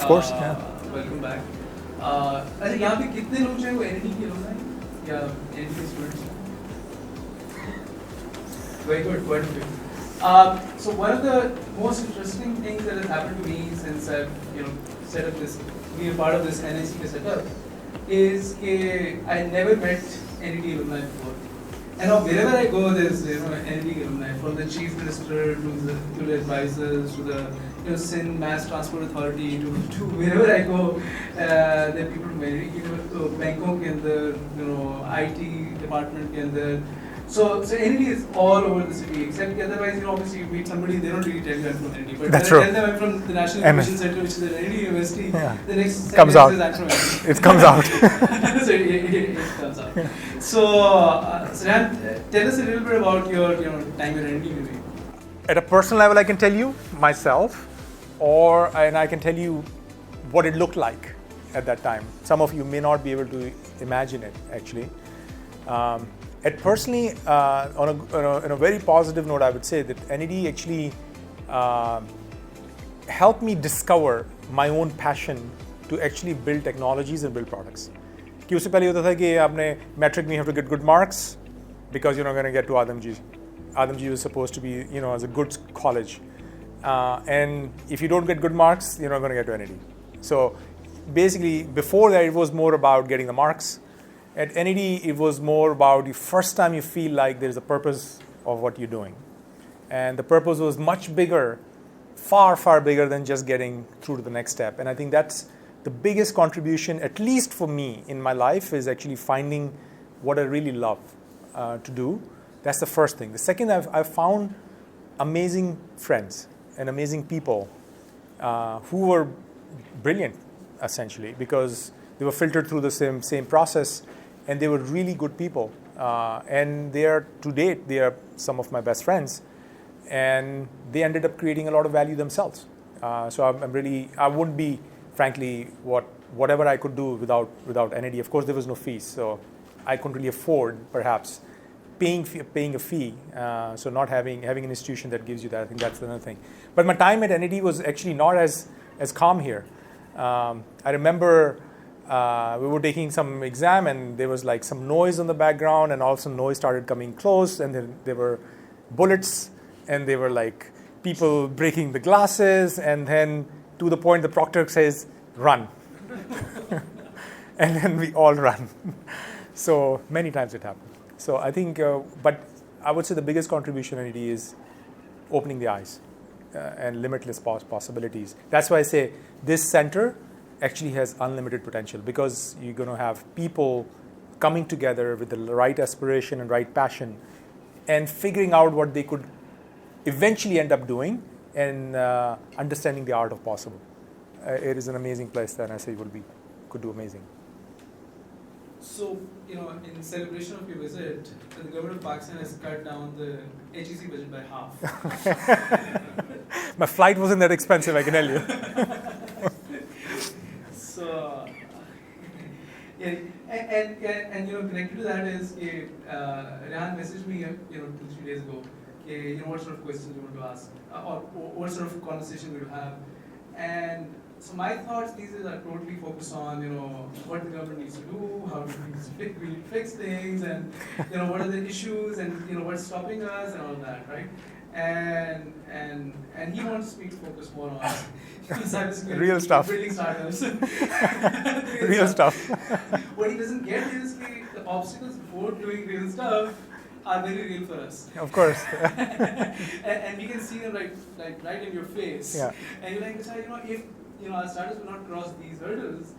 Of course, yeah. Welcome back. अच्छा यहाँ पे कितने लोग जो हैं वो NIT के लोग हैं या NIT के students हैं? Very good, quite a few. So one of the most interesting things that has happened to me since I've set up this, being a part of this NIC setup, is that I never met NIT alumni before. And now wherever I go, there's NIT alumni, from the chief minister to the advisors to the Sindh Mass Transport Authority to wherever I go, there are people from NIT, bankoं के अंदर, IT department के अंदर. So NIT is all over the city, except otherwise, obviously you meet somebody, they don't really tell you I'm from NIT. But That's when true. I tell them I'm from the National Incubation Center, which is an NIT university, Yeah. the next Comes out. sentence is I'm from NIT. It comes out. So it comes out. So, Rehan, tell us a little bit about your time at NIT maybe. At a personal level, I can tell you myself, and I can tell you what it looked like at that time. Some of you may not be able to imagine it, actually. Personally, on a very positive note, I would say that NIT actually helped me discover my own passion to actually build technologies and build products. कि उससे पहले होता था कि आपने metric में you have to get good marks because you're not going to get to Adamji. Adamji was supposed to be, as a good college. And if you don't get good marks, you're not going to get to NIT. So basically, before that, it was more about getting the marks. At NIT, it was more about the first time you feel like there's a purpose of what you're doing. And the purpose was much bigger, far, far bigger than just getting through to the next step. And I think that's the biggest contribution, at least for me in my life, is actually finding what I really love to do. That's the first thing. The second, I've found amazing friends and amazing people who were brilliant, essentially, because they were filtered through the same process, and they were really good people. And to date, they are some of my best friends, and they ended up creating a lot of value themselves. So I wouldn't be, frankly, whatever I could do without NIT. Of course, there was no fees, so I couldn't really afford, perhaps, paying a fee. So not having an institution that gives you that, I think that's another thing. But my time at NIT was actually not as calm here. I remember we were taking some exam, and there was like some noise in the background, and also noise started coming close, and then there were bullets, and they were like people breaking the glasses, and then to the point the proctor says, run. And then we all run. So many times it happened. So I think, but I would say the biggest contribution in NIT is opening the eyes and limitless possibilities. That's why I say this center actually has unlimited potential, because you're going to have people coming together with the right aspiration and right passion and figuring out what they could eventually end up doing and understanding the art of possible. It is an amazing place that NSA could do amazing. So, in celebration of your visit, the government of Pakistan has cut down the HEC budget by half. My flight wasn't that expensive, I can tell you. So, yeah, and connected to that is, Rehan messaged me, 2-3 days ago, what sort of questions you want to ask, or what sort of conversation we will have, and so my thoughts these days are totally focused on, what the government needs to do, how do we fix things, and what are the issues, and what's stopping us, and all of that, right? And he wants me to focus more on cybersecurity, real stuff, building startups, real stuff. What he doesn't get is the obstacles before doing real stuff are very real for us. Of course. and we can see them right in your face. Yeah. And you're like, if our startups will not cross these hurdles,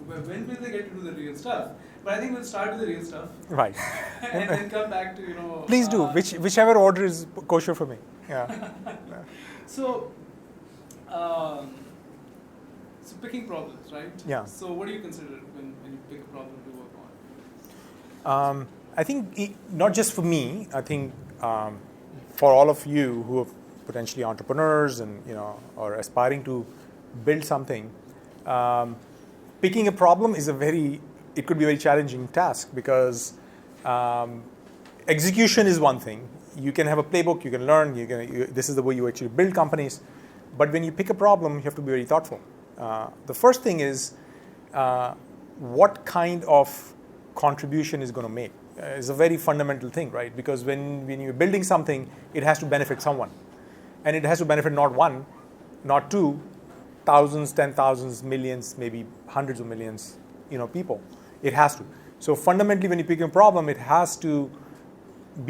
when will they get to do the real stuff? But I think we'll start with the real stuff. Right. And then come back to, Please do. Whichever order is kosher for me. Yeah. So picking problems, right? Yeah. So what do you consider when you pick a problem to work on? I think not just for me. I think for all of you who are potentially entrepreneurs and or aspiring to build something, picking a problem is it could be a very challenging task, because execution is one thing. You can have a playbook, you can learn, this is the way you actually build companies. But when you pick a problem, you have to be very thoughtful. The first thing is what kind of contribution is going to make. Is a very fundamental thing, right? Because when you're building something, it has to benefit someone. And it has to benefit not one, not two, thousands, 10,000s, millions, maybe hundreds of millions, people. It has to. So fundamentally, when you pick a problem, it has to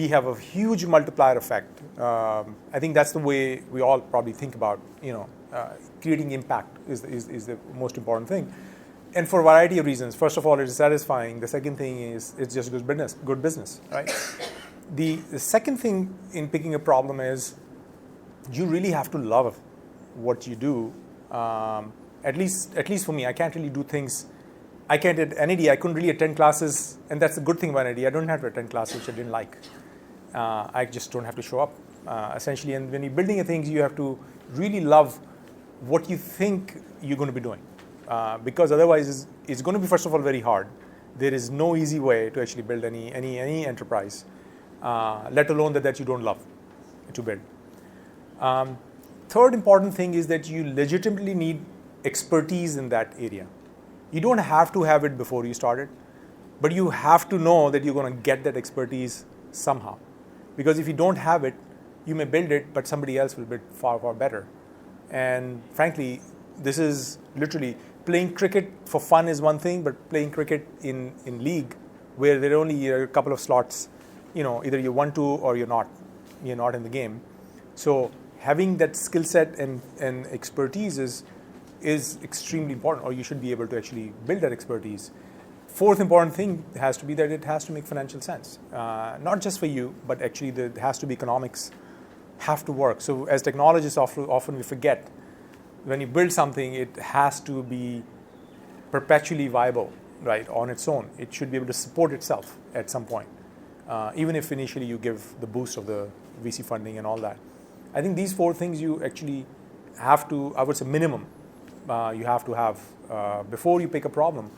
have a huge multiplier effect. I think that's the way we all probably think about, creating impact is the most important thing. And for a variety of reasons. First of all, it is satisfying. The second thing is it's just good business, right? The second thing in picking a problem is you really have to love what you do. At least for me, I can't really do things. I can't at NAD. I couldn't really attend classes, and that's the good thing about NAD. I don't have to attend classes which I didn't like. I just don't have to show up, essentially. And when you're building a thing, you have to really love what you think you're going to be doing. Because otherwise it's going to be, first of all, very hard. There is no easy way to actually build any enterprise, let alone that you don't love to build. Third important thing is that you legitimately need expertise in that area. You don't have to have it before you start it, but you have to know that you're going to get that expertise somehow. Because if you don't have it, you may build it, but somebody else will build far, far better. And frankly, this is literally playing cricket for fun is one thing, but playing cricket in league where there are only a couple of slots, either you want to or you're not in the game. So having that skill set and expertise is extremely important, or you should be able to actually build that expertise. Fourth important thing has to be that it has to make financial sense, not just for you, but actually there has to be economics have to work. So as technologists, often we forget, when you build something, it has to be perpetually viable, right, on its own. It should be able to support itself at some point, even if initially you give the boost of the VC funding and all that. I think these four things you actually have to, I would say minimum, you have to have before you pick a problem.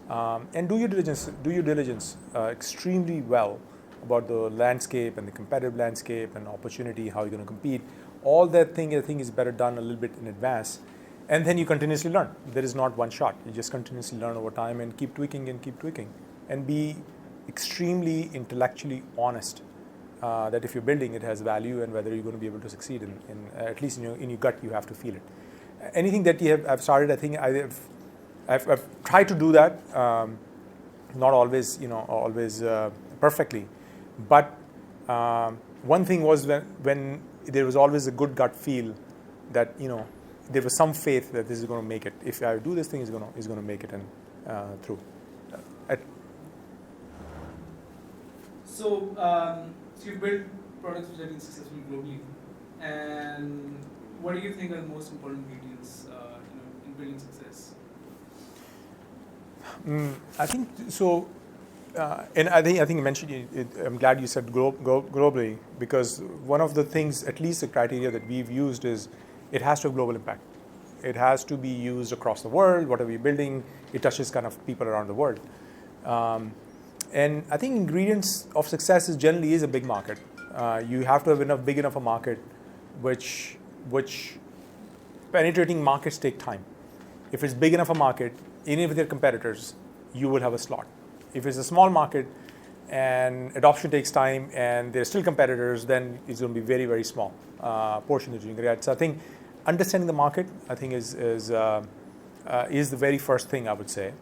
And do your diligence extremely well about the landscape and the competitive landscape and opportunity, how you're going to compete. All that thing, I think, is better done a little bit in advance. And then you continuously learn. There is not one shot. You just continuously learn over time and keep tweaking and be extremely intellectually honest that if you're building, it has value and whether you're going to be able to succeed in at least in your gut, you have to feel it. Anything that I've started, I think I've tried to do that, not always, always perfectly. But one thing was when there was always a good gut feel that there was some faith that this is going to make it. If I do this thing, is going to make it and through. So you've built products which have been successful globally, and what do you think are the most important ingredients in building success? I think so. And I think you mentioned it. I'm glad you said globally, because one of the things, at least the criteria that we've used, is it has to have global impact. It has to be used across the world. Whatever you're building, it touches kind of people around the world. And I think ingredients of success generally is a big market. You have to have big enough a market, which penetrating markets take time. If it's big enough a market, even if they're competitors, you will have a slot. If it's a small market and adoption takes time and they're still competitors, then it's going to be very, very small portion that you can get. So I think understanding the market, I think is the very first thing I would say,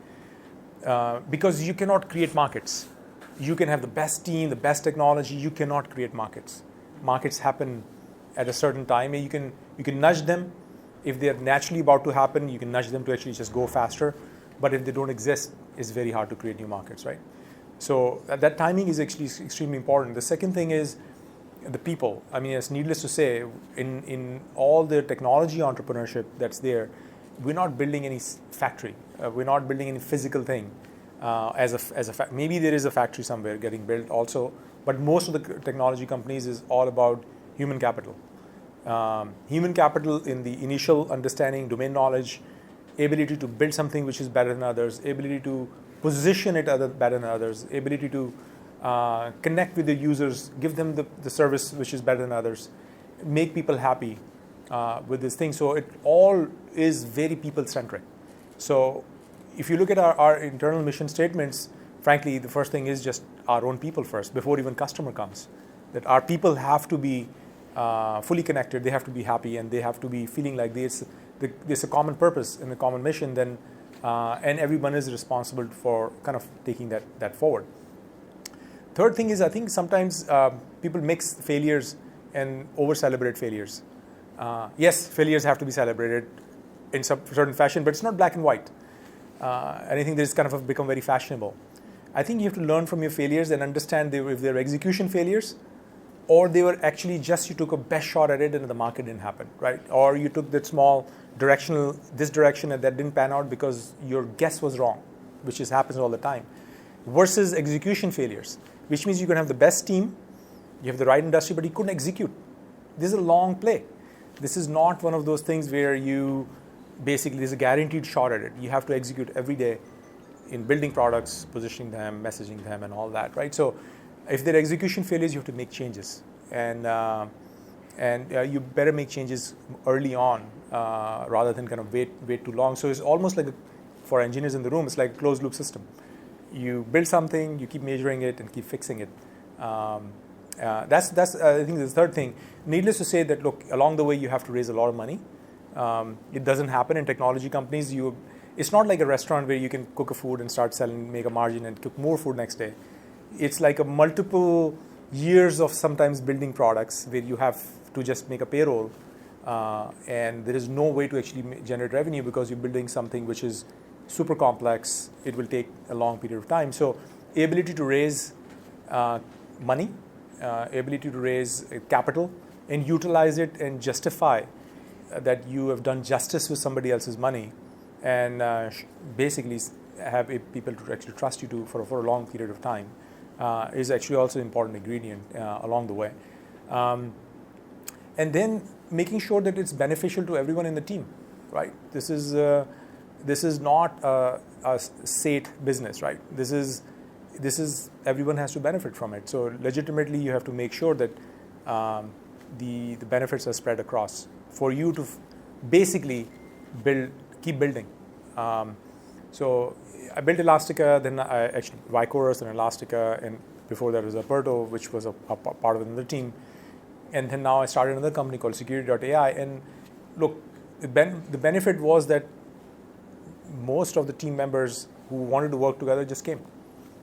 because you cannot create markets. You can have the best team, the best technology. You cannot create markets. Markets happen at a certain time, and you can nudge them. If they're naturally about to happen, you can nudge them to actually just go faster. But if they don't exist, it's very hard to create new markets, right? So that timing is actually extremely important. The second thing is the people. I mean, it's needless to say, in all the technology entrepreneurship that's there, we're not building any factory. We're not building any physical thing maybe there is a factory somewhere getting built also, but most of the technology companies is all about human capital. Human capital in the initial understanding, domain knowledge, ability to build something which is better than others, ability to position it better than others, ability to connect with the users, give them the service which is better than others, make people happy, with this thing. So it all is very people-centric. So if you look at our internal mission statements, frankly, the first thing is just our own people first, before even customer comes. That our people have to be fully connected, they have to be happy, and they have to be feeling like there's a common purpose and a common mission, then, and everyone is responsible for kind of taking that forward. Third thing is, I think sometimes people mix failures and over-celebrate failures. Yes, failures have to be celebrated in some certain fashion, but it's not black and white. And I think this kind of become very fashionable. I think you have to learn from your failures and understand if they're execution failures, or they were actually just you took a best shot at it and the market didn't happen, right? Or you took that small this direction and that didn't pan out because your guess was wrong, which happens all the time. Versus execution failures, which means you can have the best team, you have the right industry, but you couldn't execute. This is a long play. This is not one of those things where you basically there's a guaranteed shot at it. You have to execute every day in building products, positioning them, messaging them, and all that, right? So if there are execution failures, you have to make changes, and you better make changes early on rather than kind of wait too long. So it's almost like for engineers in the room, it's like a closed loop system. You build something, you keep measuring it, and keep fixing it. That's I think the third thing. Needless to say that look, along the way you have to raise a lot of money. It doesn't happen in technology companies. It's not like a restaurant where you can cook a food and start selling, make a margin, and cook more food next day. It's like a multiple years of sometimes building products where you have to just make a payroll, and there is no way to actually generate revenue because you're building something which is super complex. It will take a long period of time. So ability to raise money, ability to raise capital, and utilize it and justify that you have done justice with somebody else's money, and basically have people to actually trust you for a long period of time is actually also an important ingredient along the way. And then making sure that it's beneficial to everyone in the team, right? This is not a sate business, right? This is everyone has to benefit from it. So legitimately, you have to make sure that the benefits are spread across for you to basically keep building. So I built Elastica, then I actually Vicorus and Elastica, and before that was Aperto, which was a part of another team. And then now I started another company called Security.ai. And look, the benefit was that most of the team members who wanted to work together just came,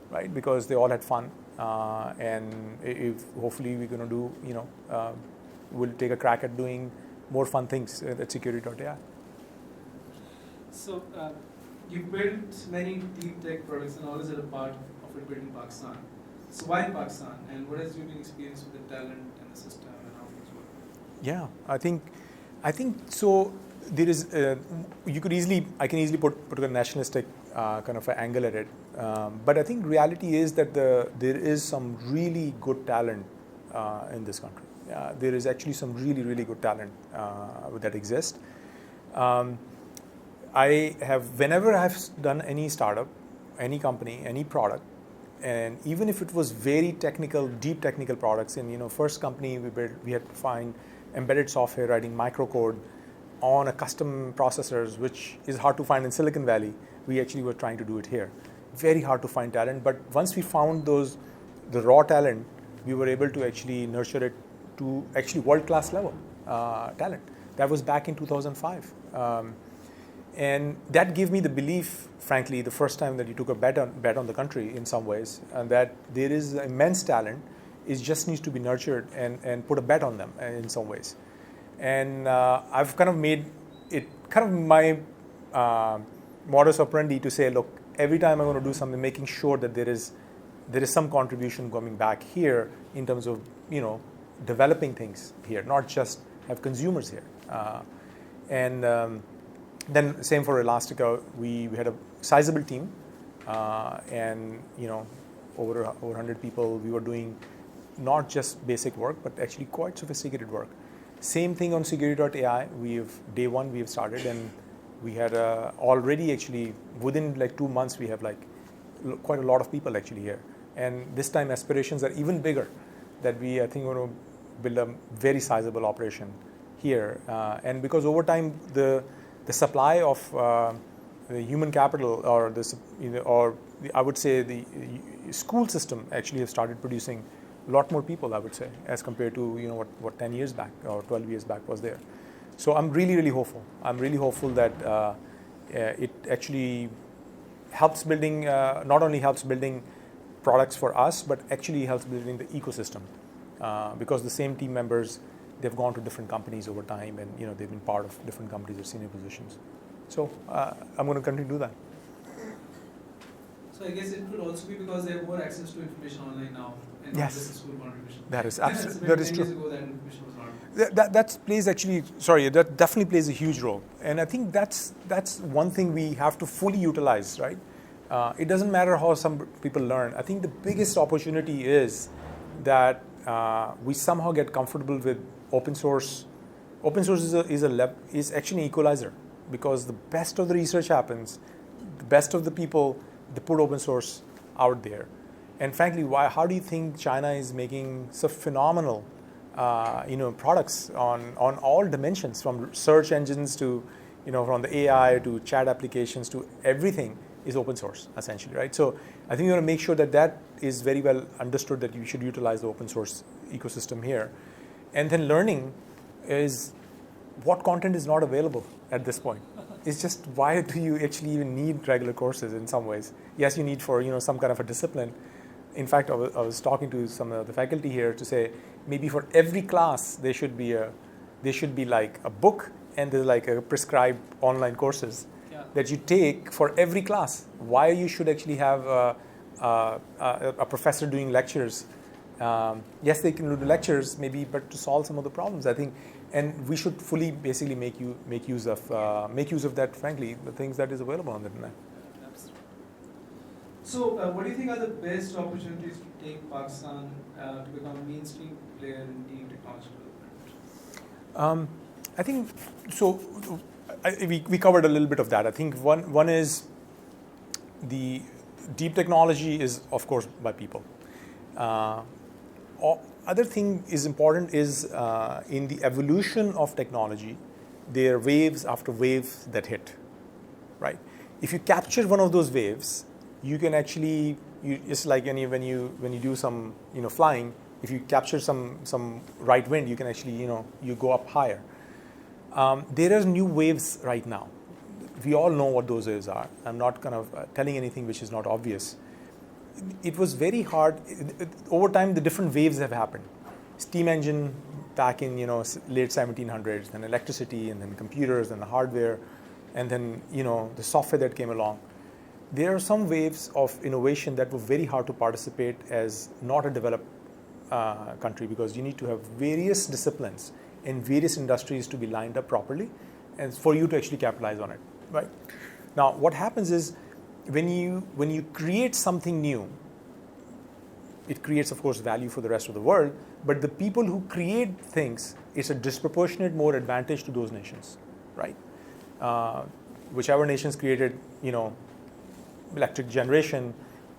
right? Because they all had fun. And if hopefully we're going to do, we'll take a crack at doing more fun things at Security.ai. So you built many deep tech products, and all is at a part of it built in Pakistan. So why Pakistan, and what has your experience with the talent and the system and how things work? Yeah, I think so. There is I can easily put a nationalistic kind of an angle at it, but I think reality is that there is some really good talent in this country. There is actually some really, really good talent that exists. Whenever I've done any startup, any company, any product, and even if it was very technical, deep technical products, and first company we built, we had to find embedded software writing microcode on a custom processors, which is hard to find in Silicon Valley. We actually were trying to do it here. Very hard to find talent, but once we found the raw talent, we were able to actually nurture it to actually world-class level talent. That was back in 2005. And that gave me the belief, frankly, the first time that you took a bet on the country in some ways, and that there is immense talent. It just needs to be nurtured and put a bet on them in some ways. And I've kind of made it kind of my modus operandi to say, look, every time I'm going to do something, making sure that there is some contribution coming back here in terms of developing things here, not just have consumers here. Then same for Elastica. We had a sizable team, and over 100 people. We were doing not just basic work, but actually quite sophisticated work. Same thing on Security.ai. Day one we have started, and we had already actually within like 2 months we have like quite a lot of people actually here. And this time aspirations are even bigger. That I think we're going to build a very sizable operation here, and because over time the supply of the human capital or I would say the school system actually has started producing a lot more people, I would say, as compared to what 10 years back or 12 years back was there. So I'm really hopeful. I'm really hopeful that it actually helps building, not only helps building products for us, but actually helps building the ecosystem, because the same team members, they've gone to different companies over time, and they've been part of different companies at senior positions. So I'm going to continue to do that. So I guess it could also be because they have more access to information online now, and yes, not just a school contribution. That is absolutely, that is true. Years ago, that information was not. That definitely plays a huge role, and I think that's one thing we have to fully utilize, right? It doesn't matter how some people learn. I think the biggest opportunity is that we somehow get comfortable with open source. Open source is actually an equalizer, because the best of the research happens, the best of the people, they put open source out there. And frankly, how do you think China is making so phenomenal products on all dimensions, from search engines to from the AI to chat applications to everything is open source, essentially, right? So I think you want to make sure that is very well understood, that you should utilize the open source ecosystem here. And then learning is what content is not available at this point. It's just, why do you actually even need regular courses in some ways? Yes, you need for some kind of a discipline. In fact, I was talking to some of the faculty here to say maybe for every class there should be like a book, and there's like a prescribed online courses that you take for every class. Why you should actually have a professor doing lectures? Yes, they can do the lectures maybe, but to solve some of the problems, I think, and we should fully basically make use of that. Frankly, the things that is available on the internet. So, what do you think are the best opportunities to take Pakistan to become a mainstream player in deep technology development? I think so. We covered a little bit of that. I think one is the deep technology is, of course, by people. Other thing is important is in the evolution of technology, there are waves after waves that hit, right? If you capture one of those waves, you can actually, it's like when you do some flying, if you capture some right wind, you can actually you go up higher. There are new waves right now. We all know what those waves are. I'm not kind of telling anything which is not obvious. It was very hard. Over time, the different waves have happened. Steam engine back in late 1700s, then electricity, and then computers, and the hardware, and then the software that came along. There are some waves of innovation that were very hard to participate as not a developed country, because you need to have various disciplines in various industries to be lined up properly, and for you to actually capitalize on it, right? Now, what happens is when you create something new, it creates, of course, value for the rest of the world, but the people who create things, it's a disproportionate more advantage to those nations, right? Whichever nations created, electric generation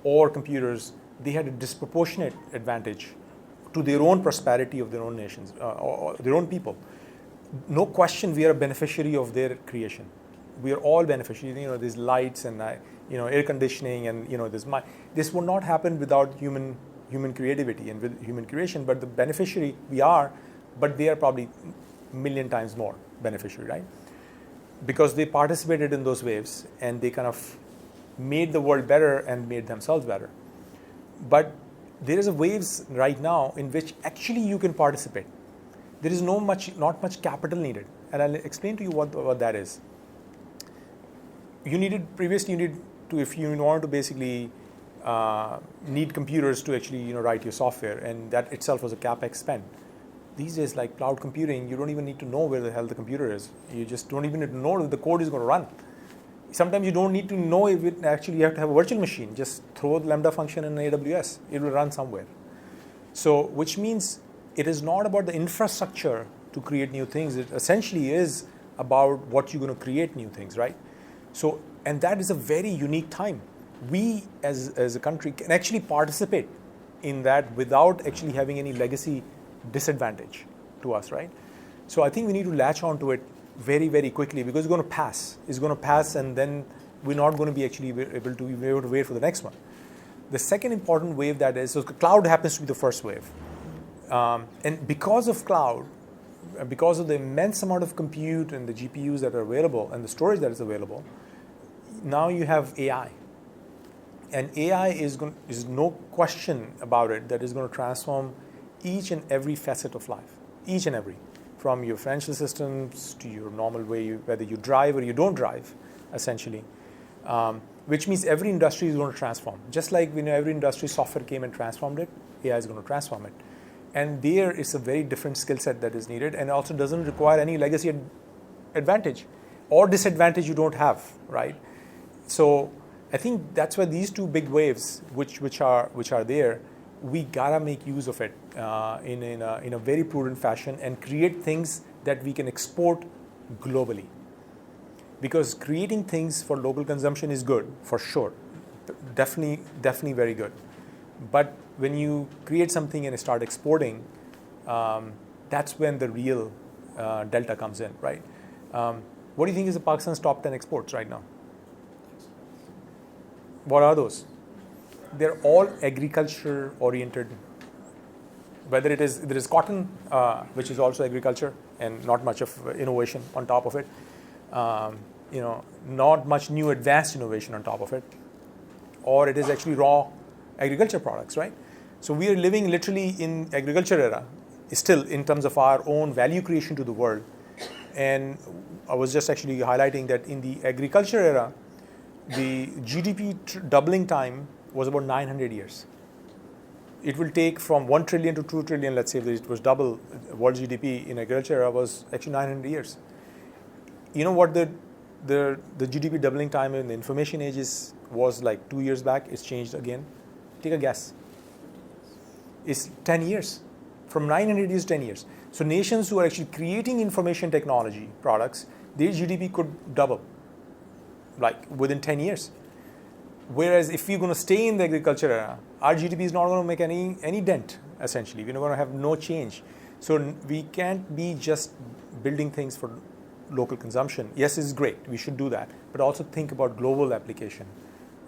or computers, they had a disproportionate advantage to their own prosperity of their own nations or their own people. No question, we are a beneficiary of their creation. We are all beneficiaries. There's lights and air conditioning, and this would not happen without human creativity and with human creation. But the beneficiary we are, but they are probably a million times more beneficiary, right? Because they participated in those waves and they kind of made the world better and made themselves better. But there is a waves right now in which actually you can participate. There is not much capital needed, and I'll explain to you what that is. If you wanted to basically need computers to actually write your software, and that itself was a capex spend. These days, like cloud computing, you don't even need to know where the hell the computer is. You just don't even need to know if the code is going to run. Sometimes you don't need to know if you have to have a virtual machine. Just throw the Lambda function in AWS. It will run somewhere. So, which means it is not about the infrastructure to create new things. It essentially is about what you're going to create new things, right? So, and that is a very unique time. We as a country can actually participate in that without actually having any legacy disadvantage to us, right? So I think we need to latch onto it very, very quickly because it's going to pass. It's going to pass, and then we're not going to be actually able to wait for the next one. The second important wave that is, so cloud happens to be the first wave. And because of cloud, because of the immense amount of compute and the GPUs that are available and the storage that is available, now you have AI. And AI is no question about it that is going to transform each and every facet of life, each and every, from your financial systems to your normal way, whether you drive or you don't drive, essentially. Which means every industry is going to transform. Just like every industry software came and transformed it, AI is going to transform it. And there is a very different skill set that is needed, and also doesn't require any legacy advantage or disadvantage you don't have, right? So I think that's why these two big waves, which are there, we gotta make use of it in a very prudent fashion and create things that we can export globally. Because creating things for local consumption is good, for sure, definitely very good. But when you create something and start exporting, that's when the real delta comes in, right? What do you think is Pakistan's top 10 exports right now? What are those? They're all agriculture oriented. Whether there is cotton, which is also agriculture, and not much of innovation on top of it. Not much new advanced innovation on top of it, or it is actually raw agriculture products, right? So we are living literally in agriculture era, still in terms of our own value creation to the world. And I was just actually highlighting that in the agriculture era, the GDP doubling time was about 900 years. It will take from 1 trillion to 2 trillion, let's say if it was double world GDP in agriculture era, was actually 900 years. You know what the GDP doubling time in the information age was like 2 years back? It's changed again. Take a guess. It's 10 years. From 900 years to 10 years. So nations who are actually creating information technology products, their GDP could double, like within 10 years. Whereas if we're going to stay in the agriculture era, our GDP is not going to make any dent, essentially. We're going to have no change. So we can't be just building things for local consumption. Yes, it's great. We should do that. But also think about global application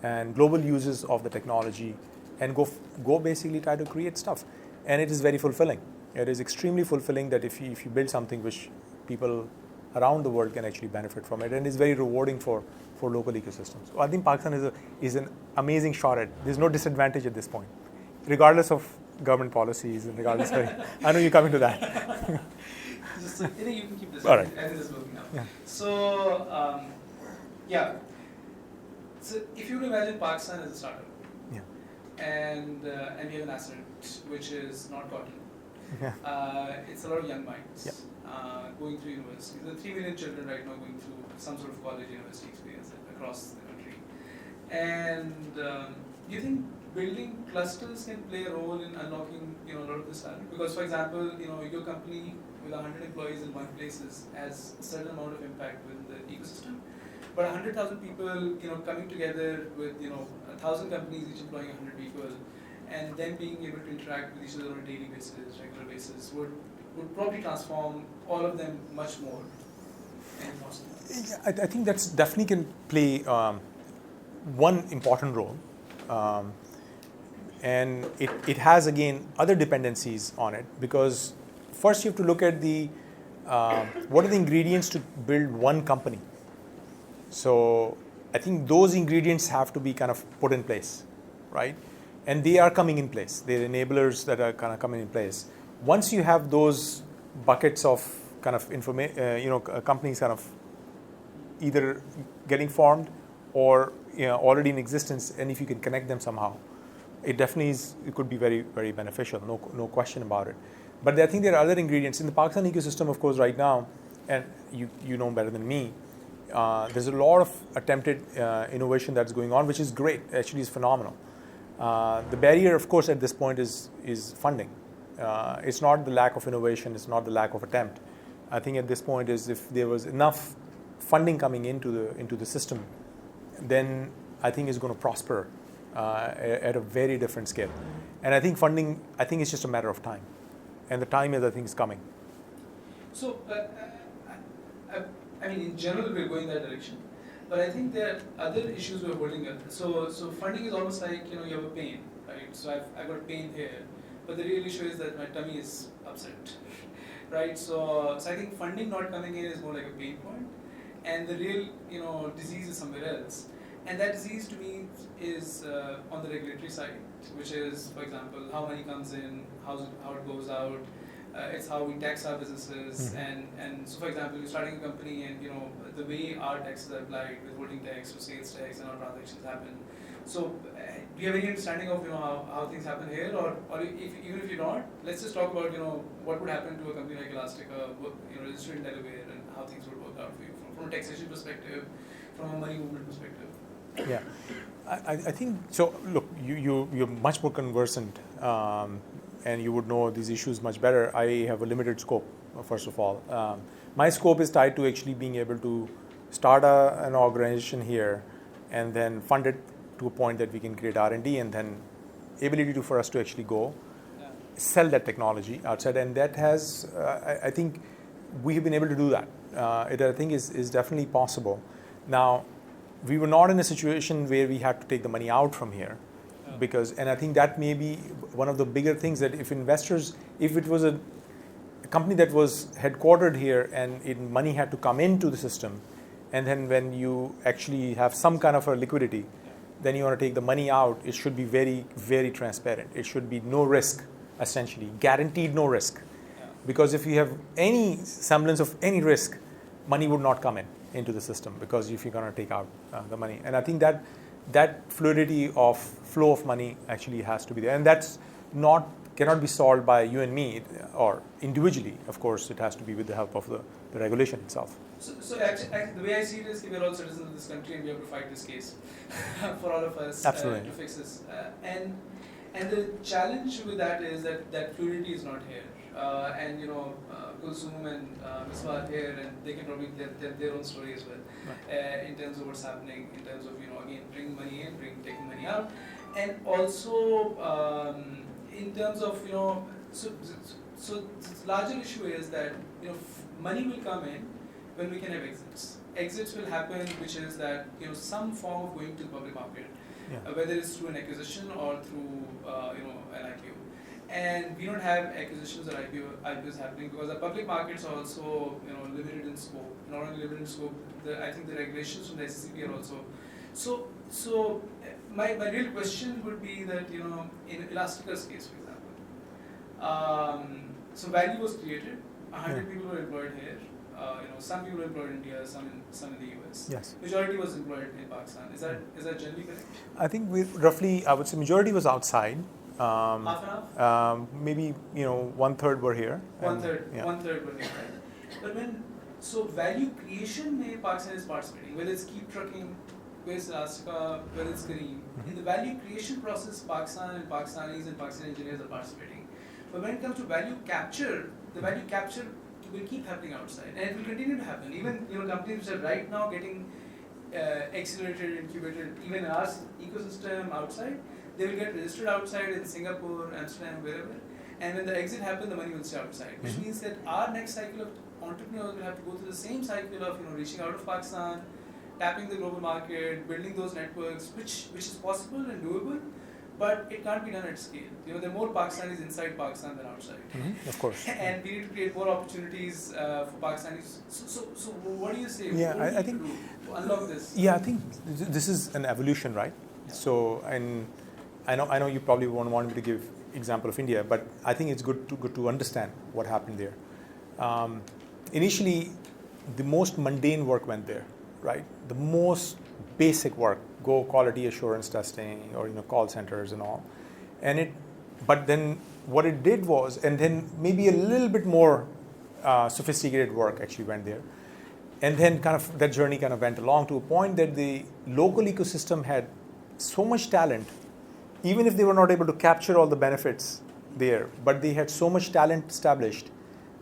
and global uses of the technology, and go basically try to create stuff. And it is very fulfilling. It is extremely fulfilling that if you build something which people around the world can actually benefit from it, and it's very rewarding for local ecosystems. So I think Pakistan is an amazing shot at. There's no disadvantage at this point, regardless of government policies and regardless of. I know you're coming to that. I think you can keep this. All right. I think this is working out. Yeah. So, So if you would imagine Pakistan as a startup, and we have an asset which is not cotton. It's a lot of young minds going through universities. There are 3 million children right now going through some sort of college university experience across the country. And do you think building clusters can play a role in unlocking a lot of this talent? Because, for example, your company with 100 employees in one place has a certain amount of impact within the ecosystem. But 100,000 people, coming together with 1,000 companies each employing 100 people, and then being able to interact with each other on a daily basis, regular basis, would probably transform all of them much more. I think that's definitely can play one important role, and it has again other dependencies on it, because first you have to look at what are the ingredients to build one company. So I think those ingredients have to be kind of put in place, right? And they are coming in place. They're enablers that are kind of coming in place. Once you have those buckets of kind of companies kind of either getting formed or already in existence, and if you can connect them somehow, it definitely it could be very, very beneficial. No question about it. But I think there are other ingredients in the Pakistan ecosystem, of course, right now, and you know better than me. There's a lot of attempted innovation that's going on, which is great. Actually, is phenomenal. The barrier, of course, at this point is funding. It's not the lack of innovation. It's not the lack of attempt. I think at this point is if there was enough funding coming into the system, then I think it's going to prosper at a very different scale. And I think funding, it's just a matter of time, and the time is, I think, is coming. So, I mean, in general, we're going that direction. But I think there are other issues we're holding up. So funding is almost like, you have a pain, right? So I've got pain here, but the real issue is that my tummy is upset, right? So I think funding not coming in is more like a pain point, and the real, disease is somewhere else. And that disease to me is on the regulatory side, which is, for example, how money comes in, how it goes out. It's how we tax our businesses, and so for example, you're starting a company, and the way our taxes are applied, withholding tax or sales tax, and how transactions happen. So, do you have any understanding of how things happen here, or even if you don't, let's just talk about what would happen to a company like Elastica, registered in Delaware, and how things would work out for you from a taxation perspective, from a money movement perspective. Yeah, I think so. Look, you're much more conversant. And you would know these issues much better. I have a limited scope, first of all. My scope is tied to actually being able to start an organization here and then fund it to a point that we can create R&D, and then ability for us to actually go sell that technology outside. And that has, I think we have been able to do that. It, I think, is definitely possible. Now, we were not in a situation where we had to take the money out from here. And I think that may be one of the bigger things, that if it was a company that was headquartered here and money had to come into the system, and then when you actually have some kind of a liquidity, then you want to take the money out, it should be very, very transparent. It should be no risk, essentially, guaranteed no risk. Because if you have any semblance of any risk, money would not come into the system, because if you're going to take out the money. And I think that fluidity of flow of money actually has to be there, and that's cannot be solved by you and me or individually. Of course, it has to be with the help of the regulation itself. So actually, the way I see it is, we're all citizens of this country, and we have to fight this case for all of us to fix this. And the challenge with that is that fluidity is not here. And Kulsum and Miswar here, and they can probably tell their own story as well, in terms of what's happening, in terms of again bringing money in, taking money out, and also in terms of so the larger issue is that money will come in when we can have exits. Exits will happen, which is that some form of going to the public market, whether it's through an acquisition or through an IPO. And we don't have acquisitions or IPOs happening because the public markets are also limited in scope. Not only limited in scope, I think the regulations from the SEC are also. So my real question would be that in Elastica's case, for example, so value was created. 100 people were employed here. Some people were employed in India, some in the US. Yes. Majority was employed in Pakistan. Is that generally correct? I think I would say majority was outside. Half and half? Maybe 1/3 were here. One third were here, right? So value creation may Pakistan is participating, whether it's Keep Trucking, whether it's Elastica, whether it's Kareem. In the value creation process, Pakistan and Pakistanis and Pakistani engineers are participating. But when it comes to value capture, the value capture will keep happening outside, and it will continue to happen. Even companies which are right now getting accelerated, incubated, even in our ecosystem outside, they will get registered outside in Singapore, Amsterdam, wherever. And when the exit happens, the money will stay outside, which means that our next cycle of entrepreneurs will have to go through the same cycle of reaching out of Pakistan, tapping the global market, building those networks, which is possible and doable, but it can't be done at scale. There are more Pakistanis inside Pakistan than outside. Of course. And we need to create more opportunities for Pakistanis. So what do you say? Yeah, I think to unlock this. Yeah, I think this is an evolution, right? Yeah. So, and I know you probably won't want me to give example of India, but I think it's good to understand what happened there. Initially, the most mundane work went there, right? The most basic work, go quality assurance testing or call centers and all, but then what it did was, and then maybe a little bit more sophisticated work actually went there, and then kind of that journey kind of went along to a point that the local ecosystem had so much talent, even if they were not able to capture all the benefits there, but they had so much talent established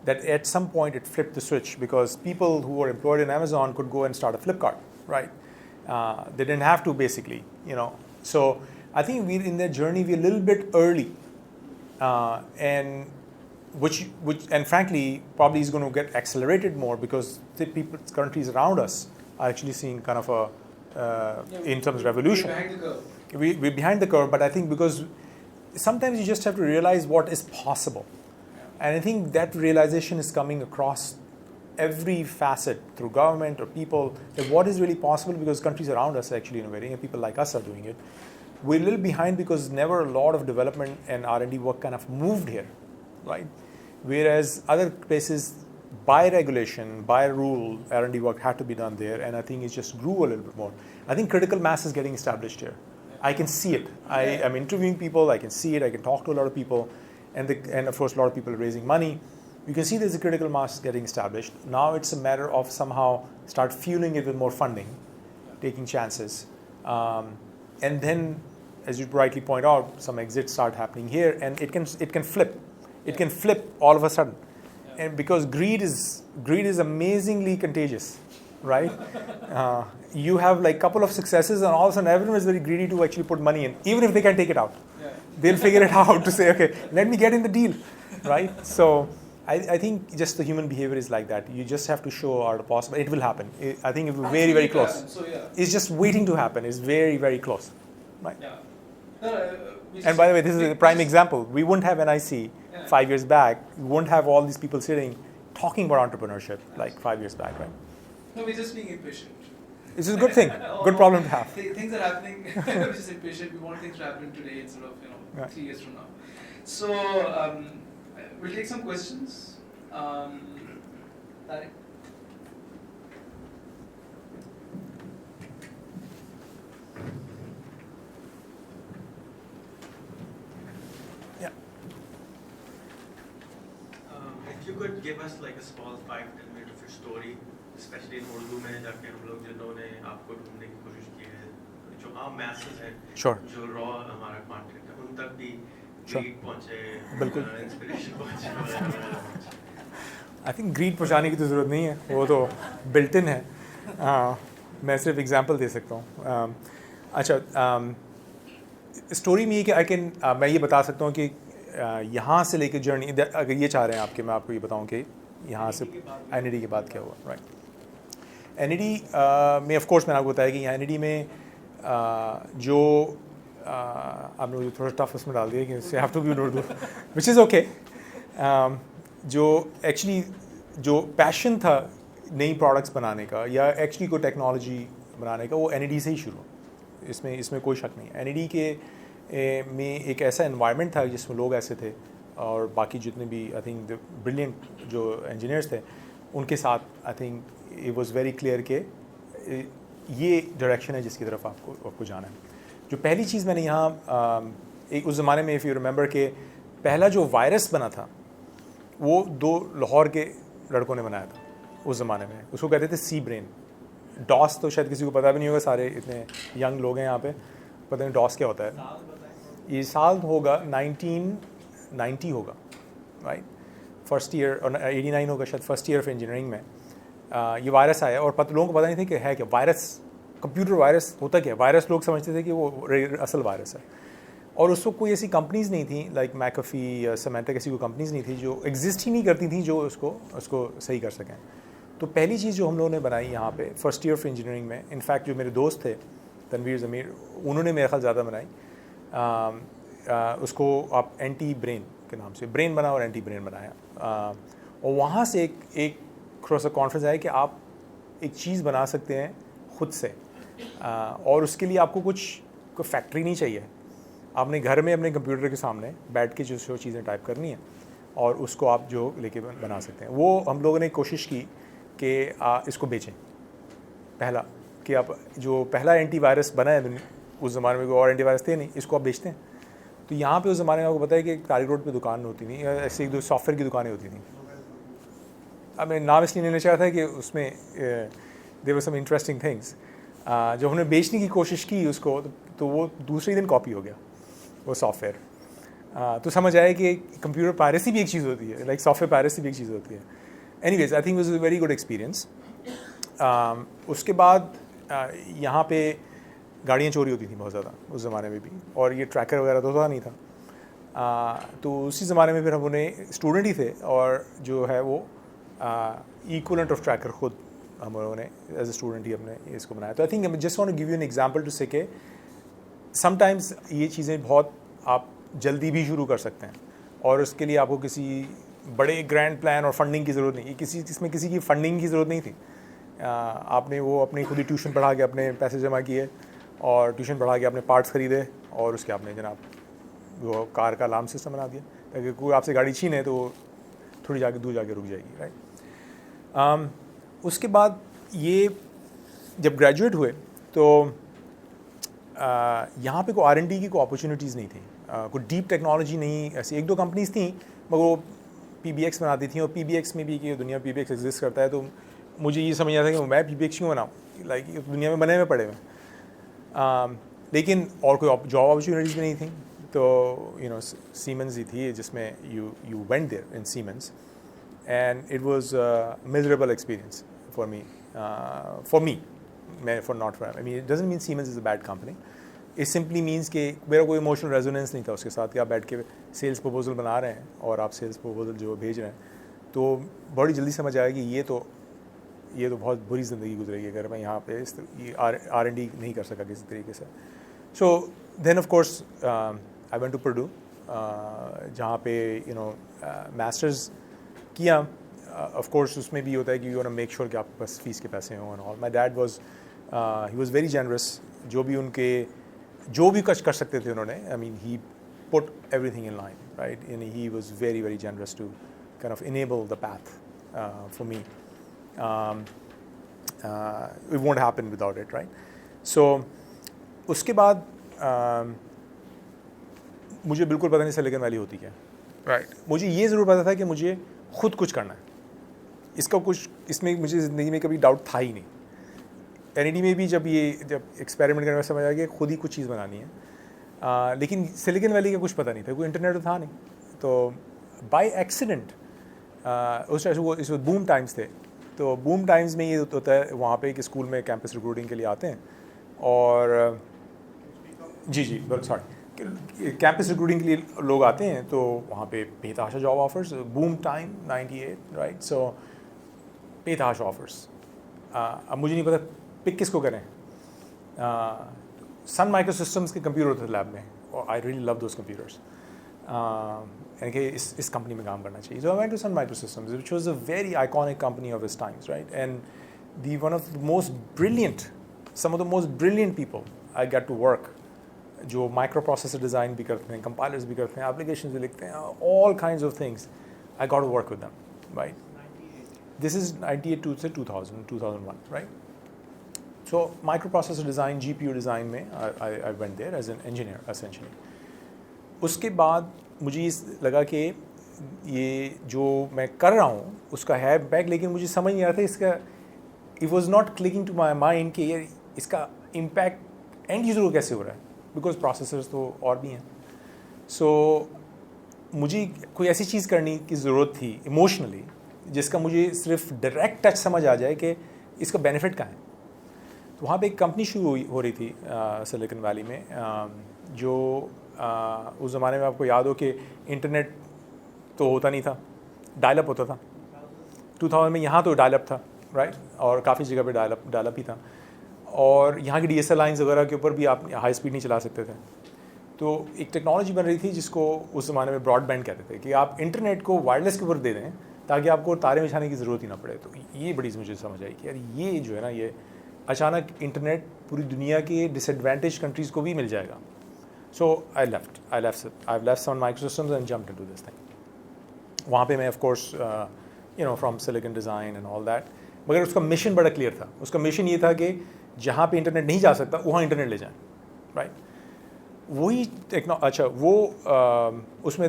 that at some point it flipped the switch, because people who were employed in Amazon could go and start a Flipkart, right? They didn't have to, basically, So I think we're in that journey, we're a little bit early. And which and frankly probably is going to get accelerated more because the people, countries around us are actually seeing kind of a in terms of revolution. We're behind the curve. We're behind the curve, but I think because sometimes you just have to realize what is possible. And I think that realization is coming across every facet through government or people, that what is really possible, because countries around us are actually innovating and people like us are doing it. We're a little behind because never a lot of development and R&D work kind of moved here, right? Whereas other places, by regulation, by rule, R&D work had to be done there, and I think it just grew a little bit more. I think critical mass is getting established here. I can see it. I'm interviewing people, I can see it, I can talk to a lot of people, and of course a lot of people are raising money. You can see there's a critical mass getting established. Now it's a matter of somehow start fueling it with more funding, taking chances. And then, as you rightly point out, some exits start happening here, and it can flip. It can flip all of a sudden. And because greed is amazingly contagious, right? You have like a couple of successes and all of a sudden everyone is very greedy to actually put money in, even if they can take it out. They'll figure it out to say, okay, let me get in the deal, right? So I think just the human behavior is like that. You just have to show are possible. It will happen. I think it will be very, very close. So, yeah. It's just waiting to happen. It's very, very close, right? Yeah. And by the way, this is a prime example. We wouldn't have NIC 5 years back. We wouldn't have all these people sitting talking about entrepreneurship like 5 years back, right? No, we're just being impatient. This is a good thing, good problem to have. Things are happening. We're just impatient. We want things to happen today instead of 3 years from now. So we'll take some questions. Tarek? If you could give us like a small 5-10 minute of your story, especially in Urdu में जाके हम लोग जिन्होंने आपको ढूंढने की कोशिश की है, जो आम masses हैं, Sure. जो raw हमारा content है, उन तक भी Sure. greed पहुंचे, बिल्कुल. inspiration पहुंचे. आई थिंक ग्रीड पहुँचाने की तो ज़रूरत नहीं है, वो तो बिल्ट इन है. मैं सिर्फ एग्जांपल दे सकता हूँ. अच्छा, स्टोरी में ये कि मैं ये बता सकता हूँ कि यहाँ से लेकर जर्नी, अगर ये चाह रहे हैं आपके, मैं आपको ये बताऊँ कि यहाँ से NED के बाद क्या हुआ, राइट? NED में ऑफ कोर्स मैंने आपको बताया कि यहाँ NED में जो आपने मुझे थोड़ा टफ उसमें डाल दिया कि have to be Urdu, which is okay. जो एक्चुअली जो पैशन था नई प्रोडक्ट्स बनाने का या एक्चुअली कोई टेक्नोलॉजी बनाने का, वो NED से ही शुरू. इसमें कोई शक नहीं है. NED के में एक ऐसा एनवायरनमेंट था जिसमें लोग ऐसे थे, और बाकी जितने भी आई थिंक ब्रिलियंट जो इंजीनियर्स थे, उनके साथ I think it was very clear कि ये डायरेक्शन है जिसकी तरफ आपको जाना है. जो पहली चीज़ मैंने यहाँ एक उस ज़माने में, इफ़ यू रिमेंबर, के पहला जो वायरस बना था वो 2 लाहौर के लड़कों ने बनाया था उस ज़माने में. उसको कहते थे सी ब्रेन. डॉस तो शायद किसी को पता भी नहीं होगा, सारे इतने यंग लोग हैं यहाँ पे, पता नहीं डॉस क्या होता है. ये साल होगा 1990 होगा, राइट? फर्स्ट ईयर, और 89 होगा शायद फर्स्ट ईयर ऑफ इंजीनियरिंग में. ये वायरस आया और लोगों को पता नहीं था कि है क्या वायरस. कंप्यूटर वायरस होता क्या? वायरस लोग समझते थे कि वो असल वायरस है, और उसको कोई ऐसी कंपनीज़ नहीं थी लाइक मैकफी या Symantec, ऐसी कोई कंपनीज़ नहीं थी जो एग्जिस्ट ही नहीं करती थी जो उसको सही कर सकें. तो पहली चीज़ जो हम लोगों ने बनाई यहाँ पे फर्स्ट ईयर ऑफ इंजीनियरिंग में, इनफैक्ट जो मेरे दोस्त थे तनवीर ज़मीर, उन्होंने मेरे ख्याल ज़्यादा बनाई. उसको आप एंटी ब्रेन के नाम से ब्रेन बना और एंटी ब्रेन बनाया. और वहाँ से एक थोड़ा सा कॉन्फिडेंस आया कि आप एक चीज़ बना सकते हैं ख़ुद से, और उसके लिए आपको कोई फैक्ट्री नहीं चाहिए. आपने घर में अपने कंप्यूटर के सामने बैठ के जो चीज़ें टाइप करनी है और उसको आप जो लेके बना सकते हैं. वो हम लोगों ने कोशिश की कि इसको बेचें. पहला कि आप जो पहला एंटीवायरस बना है उस ज़माने में, कोई और एंटीवायरस थे नहीं, इसको आप बेचते हैं. तो यहाँ पे उस ज़माने में आपको पता है कि तारी रोड पे दुकान होती थी, ऐसे 1-2 सॉफ्टवेयर की दुकानें होती थी. अब मैं नाम इसलिए लेना चाहता था कि उसमें there were some interesting things. जब हमने बेचने की कोशिश की उसको, तो वो दूसरे दिन कॉपी हो गया वो सॉफ्टवेयर. तो समझ आया कि कंप्यूटर पायरेसी भी एक चीज़ होती है, लाइक सॉफ्टवेयर पायरेसी भी एक चीज़ होती है. Anyways, I think it was a very good experience. उसके बाद यहाँ पे गाड़ियाँ चोरी होती थी बहुत ज़्यादा उस ज़माने में भी, और ये ट्रैकर वगैरह तो था नहीं था. تو اسی زمانے میں پھر ہم انہیں اسٹوڈنٹ ہی تھے, اور جو ہے وہ ایکولنٹ آف ٹریکر خود ہم لوگوں نے ایز اے اسٹوڈنٹ ہی اپنے اس کو بنایا. تو I think just want to give you an example to say کہ سم ٹائمز یہ چیزیں بہت آپ جلدی بھی شروع کر سکتے ہیں, اور اس کے لیے آپ کو کسی بڑے گرینڈ پلان اور فنڈنگ کی ضرورت نہیں. اس میں کسی کی فنڈنگ کی ضرورت نہیں تھی. آپ نے وہ اپنی خود ہی ٹیوشن پڑھا کے اپنے پیسے جمع کیے, اور ٹیوشن پڑھا کے اپنے پارٹس خریدے, اور اس کے آپ نے جناب وہ کار کا الارم سسٹم بنا دیا تاکہ کوئی آپ سے گاڑی چھینے تو وہ تھوڑی جا کے دور جا کے رک جائے گی, رائٹ. اس کے بعد یہ جب گریجویٹ ہوئے تو یہاں پہ کوئی R&D کی کوئی اپرچونیٹیز نہیں تھیں, کوئی ڈیپ ٹیکنالوجی نہیں. ایسی ایک دو کمپنیز تھیں مگر وہ PBX بناتی تھیں, اور PBX میں بھی کہ دنیا میں PBX ایگزسٹ کرتا ہے, تو مجھے یہ سمجھ آتا ہے کہ میں PBX کیوں بناؤں, لائک دنیا میں بنے ہوئے پڑے ہوئے. لیکن اور کوئی جاب اپرچونیٹیز بھی نہیں تھیں. تو سیمنز ہی تھی جس میں you went there in Simmons, and it was miserable experience for me. For not for, I mean, it doesn't mean Siemens is a bad company. It simply means کہ میرا کوئی ایموشنل ریزوننس نہیں تھا اس کے ساتھ کہ آپ بیٹھ کے سیلس پروپوزل بنا رہے ہیں اور آپ سیلس پروپوزل جو بھیج رہے ہیں, تو بڑی جلدی سمجھ آیا کہ یہ تو بہت بری زندگی گزرے گی اگر میں یہاں پہ R&D نہیں کر سکا کسی طریقے سے. So then of course I went to Purdue, جہاں پہ ماسٹرز کیا. آف کورس اس میں بھی ہوتا ہے کہ you want to make sure کہ آپ کے پاس فیس کے پیسے ہوں and all. My dad he was very generous, جو بھی کچھ کر سکتے تھے انہوں نے, I mean he put everything in line, right. یعنی he was very very generous to kind of enable the path for me. It won't happen without it, right. So اس کے بعد مجھے بالکل پتہ نہیں سلیکن ویلی ہوتی کیا, رائٹ. مجھے یہ ضرور پتا تھا کہ مجھے خود کچھ کرنا ہے. اس میں مجھے زندگی میں کبھی ڈاؤٹ تھا ہی نہیں. NIT میں بھی جب ایکسپیریمنٹ کرنے میں سمجھ آیا کہ خود ہی کچھ چیز بنانی ہے, لیکن سلیکن ویلی کا کچھ پتہ نہیں تھا, کوئی انٹرنیٹ تو تھا نہیں. تو بائی ایکسیڈنٹ اس وقت بوم ٹائمز تھے, تو بوم ٹائمز میں یہ ہوتا ہے وہاں پہ کہ اسکول میں کیمپس ریکروٹنگ کے لیے آتے ہیں, اور جی سوری کیمپس ریکروٹنگ کے لیے لوگ آتے ہیں, تو وہاں پہ بے تحاشا job offers. Boom time 98, right. So بے تحاشا آفرز. اب مجھے نہیں پتا پک کس کو کریں. سن مائکرو سسٹمز کے کمپیوٹر تھے لیب میں, اور I really love those computers, یعنی کہ اس کمپنی میں کام کرنا چاہیے. So I went to Sun Microsystems which was a very iconic company of its times, right. And the one of the most brilliant, some of the most brilliant people I get to work, جو microprocessor design بھی کرتے ہیں, compilers بھی کرتے ہیں, applications بھی لکھتے ہیں, all kinds of things. I got to work with them, right. This is 98 سے 2001, right. So microprocessor design, GPU design میں I went there as an engineer essentially. اس کے بعد مجھے یہ لگا کہ یہ جو میں کر رہا ہوں اس کا ہے بیک, لیکن مجھے سمجھ نہیں آ رہا تھا اس کا, it was not clicking to my mind کہ یہ اس کا امپیکٹ اینڈ یوزر کو کیسے ہو رہا ہے, بیکاز پروسیسرز تو اور بھی ہیں. سو مجھے کوئی ایسی چیز کرنے کی ضرورت تھی ایموشنلی جس کا مجھے صرف ڈائریکٹ ٹچ سمجھ آ جائے کہ اس کا بینیفٹ کیا ہے. تو وہاں پہ ایک کمپنی شروع ہو رہی تھی سلیکن ویلی میں, جو اس زمانے میں آپ کو یاد ہو کہ انٹرنیٹ تو ہوتا نہیں تھا, ڈائل اپ ہوتا تھا. 2000 میں یہاں تو ڈائل اپ تھا, رائٹ, اور کافی جگہ پہ ڈائل اپ ہی تھا, اور یہاں کی DSL لائنز وغیرہ کے اوپر بھی آپ ہائی اسپیڈ نہیں چلا سکتے تھے. تو ایک ٹیکنالوجی بن رہی تھی جس کو اس زمانے میں براڈ بینڈ کہتے تھے, کہ آپ انٹرنیٹ کو وائرلیس کے اوپر دے دیں تاکہ آپ کو تارے بچھانے کی ضرورت ہی نہ پڑے. تو یہ بڑی مجھے سمجھ آئی کہ یار یہ جو ہے نا, یہ اچانک انٹرنیٹ پوری دنیا کے ڈس ایڈوانٹیج کنٹریز کو بھی مل جائے گا. So I left Sun Microsystems and jumped into this thing. وہاں پہ میں of course from silicon design and all that, مگر اس کا مشن بڑا کلیئر تھا. اس کا مشن یہ تھا کہ جہاں پہ انٹرنیٹ نہیں جا سکتا وہاں انٹرنیٹ لے جائیں, رائٹ. وہی اچھا وہ اس میں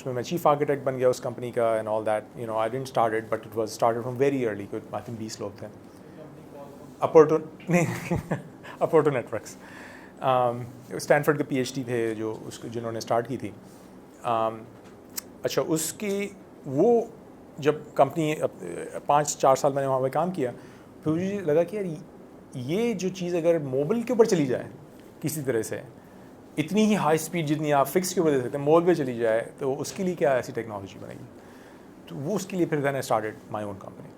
میں چیف آرکیٹیکٹ بن گیا اس کمپنی کا and all that. I didn't start it but it was started from very early. I think 20 لوگ تھے. اپورٹو نیٹورکس, اسٹینفرڈ کے PhD تھے جنہوں نے اسٹارٹ کی تھی. اچھا اس کی وہ جب کمپنی 5-4 سال میں نے وہاں پہ کام کیا, پھر مجھے لگا کہ یار یہ جو چیز اگر موبائل کے اوپر چلی جائے کسی طرح سے, اتنی ہی ہائی اسپیڈ جتنی آپ فکس کے اوپر دے سکتے ہیں مول پہ چلی جائے, تو اس کے لیے کیا ایسی ٹیکنالوجی بنے گی. تو وہ اس کے لیے پھر دین I started my own company.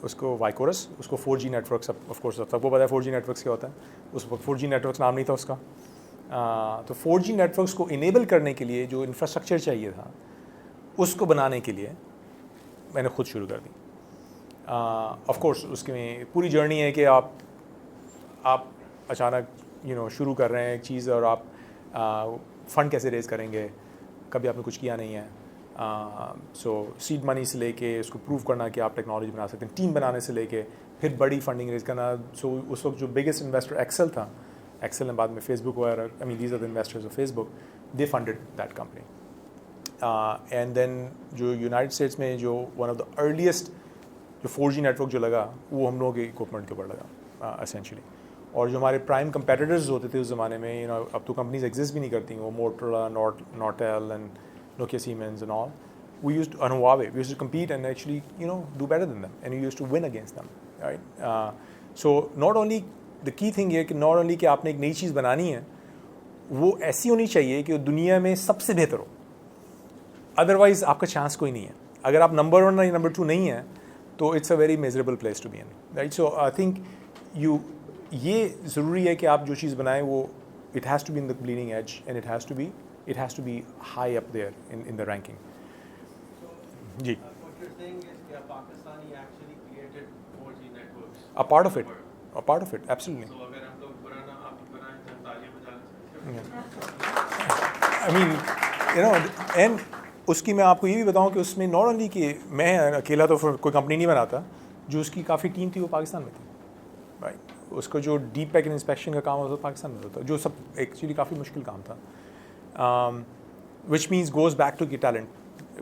اس کو وائکورس, اس کو 4G نیٹورکس, آف کورس سب کو پتا ہے 4G نیٹورکس کیا ہوتا ہے. اس وقت 4G نیٹورکس نام نہیں تھا اس کا. تو 4G نیٹورکس کو انیبل کرنے کے لیے جو انفراسٹرکچر چاہیے تھا, اس کو بنانے کے لیے میں نے خود شروع کر دی. آف کورس اس میں پوری جرنی ہے کہ آپ اچانک شروع کر رہے ہیں ایک چیز, اور آپ فنڈ کیسے ریز کریں گے, کبھی آپ نے کچھ کیا نہیں ہے. سو سیڈ منی سے لے کے اس کو پروو کرنا کہ آپ ٹیکنالوجی بنا سکتے ہیں, ٹیم بنانے سے لے کے پھر بڑی فنڈنگ ریز کرنا. سو اس وقت جو بگیسٹ انویسٹر ایکسل تھا, ایکسل نے بعد میں فیس بک وغیرہ, I mean these are the investors of Facebook, they funded that company. And then جو یونائٹڈ اسٹیٹس میں جو ون آف دا ارلیسٹ جو 4G نیٹورک جو لگا, وہ ہم لوگوں کے اکوپمنٹ کے اوپر لگا اسینشلی. اور جو ہمارے پرائم کمپیٹیٹرز ہوتے تھے اس زمانے میں, اب تو کمپنیز ایگزسٹ بھی نہیں کرتی, وہ Motorola, Nortel and Nokia, Siemens and all, we used to, and Huawei, we used to compete and actually, do better than them, and we used to win against them, right? So not only, the key thing ہے کہ not only کہ آپ نے ایک نئی چیز بنانی ہے, وہ ایسی ہونی چاہیے کہ وہ دنیا میں سب سے بہتر ہو, ادروائز آپ کا چانس کوئی نہیں ہے. اگر آپ نمبر 1 یا نمبر 2 نہیں ہیں تو it's a very miserable place to be in, right. So I think یہ ضروری ہے کہ آپ جو چیز بنائیں وہ it has to be in the bleeding edge, and it has to be high up there in the ranking. Ji. What you're saying is that Pakistani actually created 4G networks. A part of it, absolutely. So agar hum log purana aap banaye to taaliyan bajaa sakte. I mean, and اس کی میں آپ کو یہ بھی بتاؤں کہ اس میں not only کہ میں اکیلا تو کوئی کمپنی نہیں بناتا, جو اس کی کافی ٹیم تھی وہ پاکستان میں تھی, رائٹ. اس کو جو ڈیپ پیک انسپیکشن کا کام ہوتا تھا پاکستان میں ہوتا, جو سب ایکچولی کافی مشکل کام تھا, which means goes back to کہ ٹیلنٹ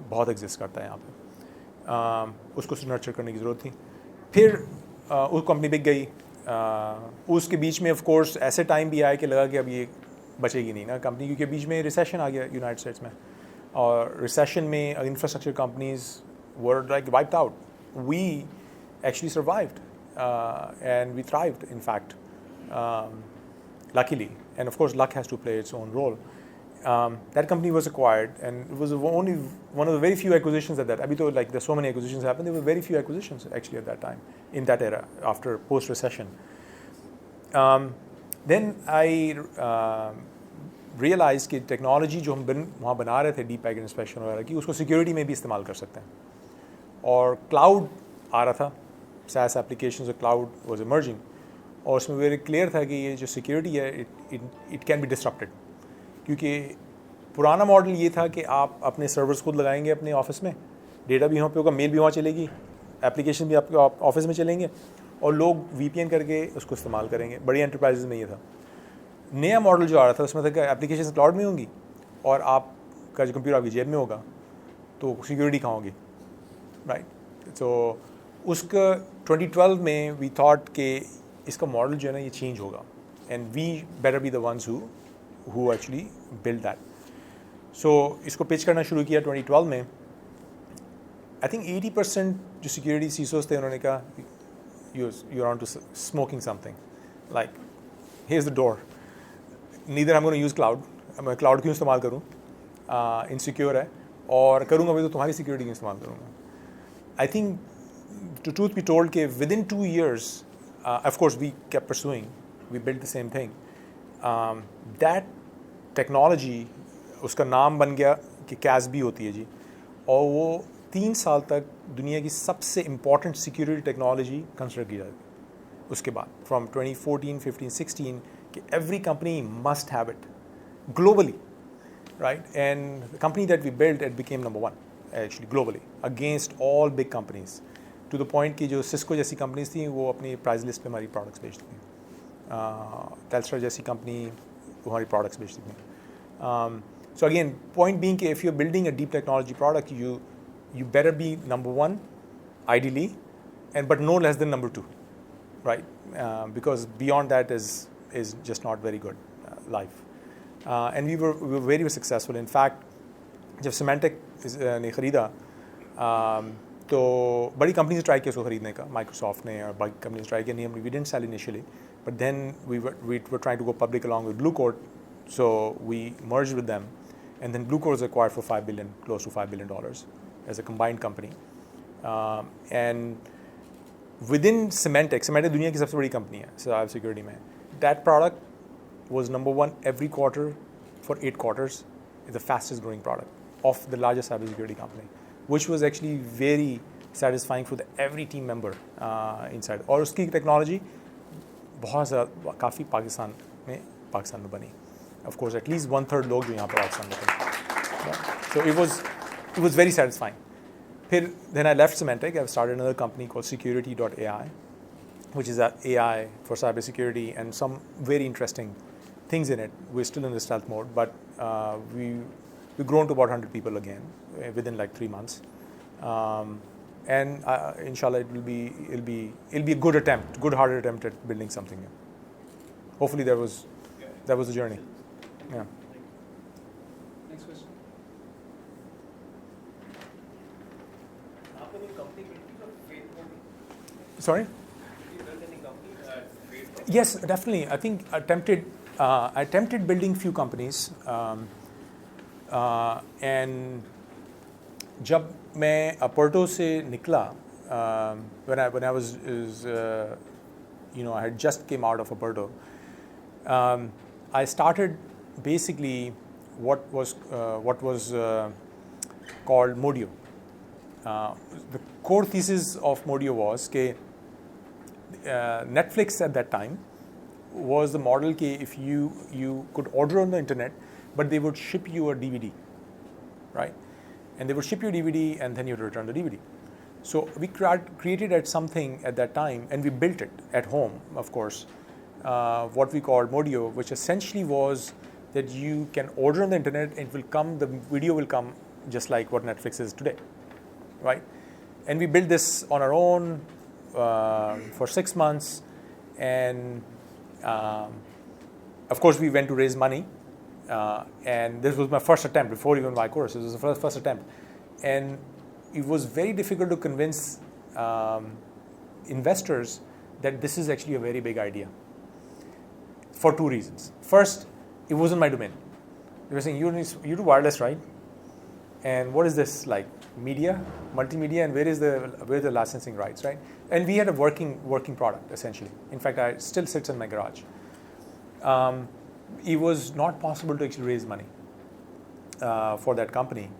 بہت ایگزسٹ کرتا ہے یہاں پہ. اس کو نرچر کرنے کی ضرورت تھی. پھر وہ کمپنی بک گئی. اس کے بیچ میں آف کورس ایسے ٹائم بھی آئے کہ لگا کہ اب یہ بچے گی نہیں نا کمپنی, کیونکہ بیچ میں ریسیشن آ گیا یونائٹڈ اسٹیٹس میں, اور ریسیشن میں infrastructure companies were like wiped out. We actually survived and we thrived, in fact, luckily, and of course luck has to play its own role. That company was acquired, and it was only one of the very few acquisitions at that. Abhi to like there's so many acquisitions happened, there were very few acquisitions actually at that time, in that era, after post-recession. Then I realized کہ technology جو ہم وہاں بنا رہے تھے deep pack inspection وغیرہ کی, اس کو سیکورٹی میں بھی استعمال کر سکتے ہیں. اور کلاؤڈ آ رہا تھا, SaaS applications اور cloud was emerging, اور اس میں ویری کلیئر تھا کہ یہ جو سیکیورٹی ہے it can be disrupted. کیونکہ پرانا ماڈل یہ تھا کہ آپ اپنے سرورز خود لگائیں گے اپنے آفس میں, ڈیٹا بھی وہاں پہ ہوگا, میل بھی وہاں چلے گی, اپلیکیشن بھی آپ کے آفس میں چلیں گے, اور لوگ VPN کر کے اس کو استعمال کریں گے. بڑی انٹرپرائزز میں یہ تھا. نیا ماڈل جو آ رہا تھا اس میں تھا کہ اپلیکیشن کلاؤڈ میں ہوں گی, اور آپ کا جو کمپیوٹر آپ کی جیب میں ہوگا, تو سیکیورٹی کہاں ہوگی, رائٹ. سو اس کا 2012 میں وی تھاٹ کہ اس کا ماڈل جو ہے نا یہ چینج ہوگا, and we better be the ones who actually build that. So اس کو پچ کرنا شروع کیا 2012 میں. آئی تھنک 80% جو سیکورٹی سیسوز تھے انہوں نے کہا you are on to smoking something, like here is the door, neither ہم گونا یوز کلاؤڈ, میں کلاؤڈ کیوں استعمال کروں, انسیکیور ہے, اور کروں گا بھی تو تمہاری سیکورٹی کیوں استعمال کروں گا. I think to truth be told کہ within 2 years, of course we kept pursuing, we built the same thing. That technology, اس کا نام بن گیا کہ CASB ہوتی ہے جی, اور وہ 3 سال تک دنیا کی سب سے امپورٹنٹ سیکیورٹی ٹیکنالوجی کنسیڈر کی جاتی. اس کے بعد فرام 2014, 15, 16 کہ every company must have it globally, right? And the company that we built, it became number 1 actually globally against all big companies. To the point کہ جو سسکو جیسی companies تھیں وہ اپنی پرائز لسٹ پہ ہماری پروڈکٹس بیچتی تھیں, ٹیلسٹرا جیسی کمپنی ہماری پروڈکٹس بیچتی تھیں. سو اگین پوائنٹ بینگ کہ if you are building a deep technology product, you better be number 1 ideally, and but no less than number 2, right, because beyond that is just not very good life. And we were very successful. In fact جب Symantec نے خریدا تو بڑی company سے try کیا اس کو خریدنے کا, مائکروسافٹ نے اور باقی کمپنیز ٹرائی کیا, نہیں ہم we didn't sell initially, but then we were try to go public along with Bluecoat. So we merged with them, and then Bluecoat was acquired for $5 billion, close to $5 billion as a combined company. And within Symantec दुनिया की सबसे बड़ी company है cyber security में. That product was number one every quarter for 8 quarters. It's the fastest growing product of the largest cybersecurity company, which was actually very satisfying for every team member inside. और उसकी technology बहुत ज़्यादा काफ़ी पाकिस्तान में बनी. Of course, at least 1/3 लोग जो यहाँ पर पाकिस्तान में थे. So it was very satisfying. Then I left Symantec. I've started another company called Security.ai, which is AI for cybersecurity and some very interesting things in it. We're still in the stealth mode, but we've grown to about 100 people again within like 3 months. And inshallah, it'll be a good attempt, good-hearted attempt at building something new. Hopefully, that was the journey. Yeah. Next question. Sorry? Yes, definitely. I think I attempted building few companies, and जब मैं Aperto से निकला, when I was I had just came out of Aperto, I started basically what was called Modio. The core thesis of Modio was that Netflix at that time was the model that if you could order on the internet, but they would ship you a DVD, right? And they would ship you a DVD and then you would return the DVD. So we created something at that time, and we built it at home, of course, what we called Modio, which essentially was that you can order on the internet and the video will come just like what Netflix is today, right? And we built this on our own for 6 months, and of course we went to raise money, and this was my first attempt before even my course. It was the first attempt, and it was very difficult to convince investors that this is actually a very big idea for 2 reasons. First, it wasn't my domain. They were saying, you do wireless, right? And what is this like? Media, multimedia, and where are the licensing rights, right? And we had a working product essentially. In fact, it still sits in my garage. It was not possible to actually raise money for that company.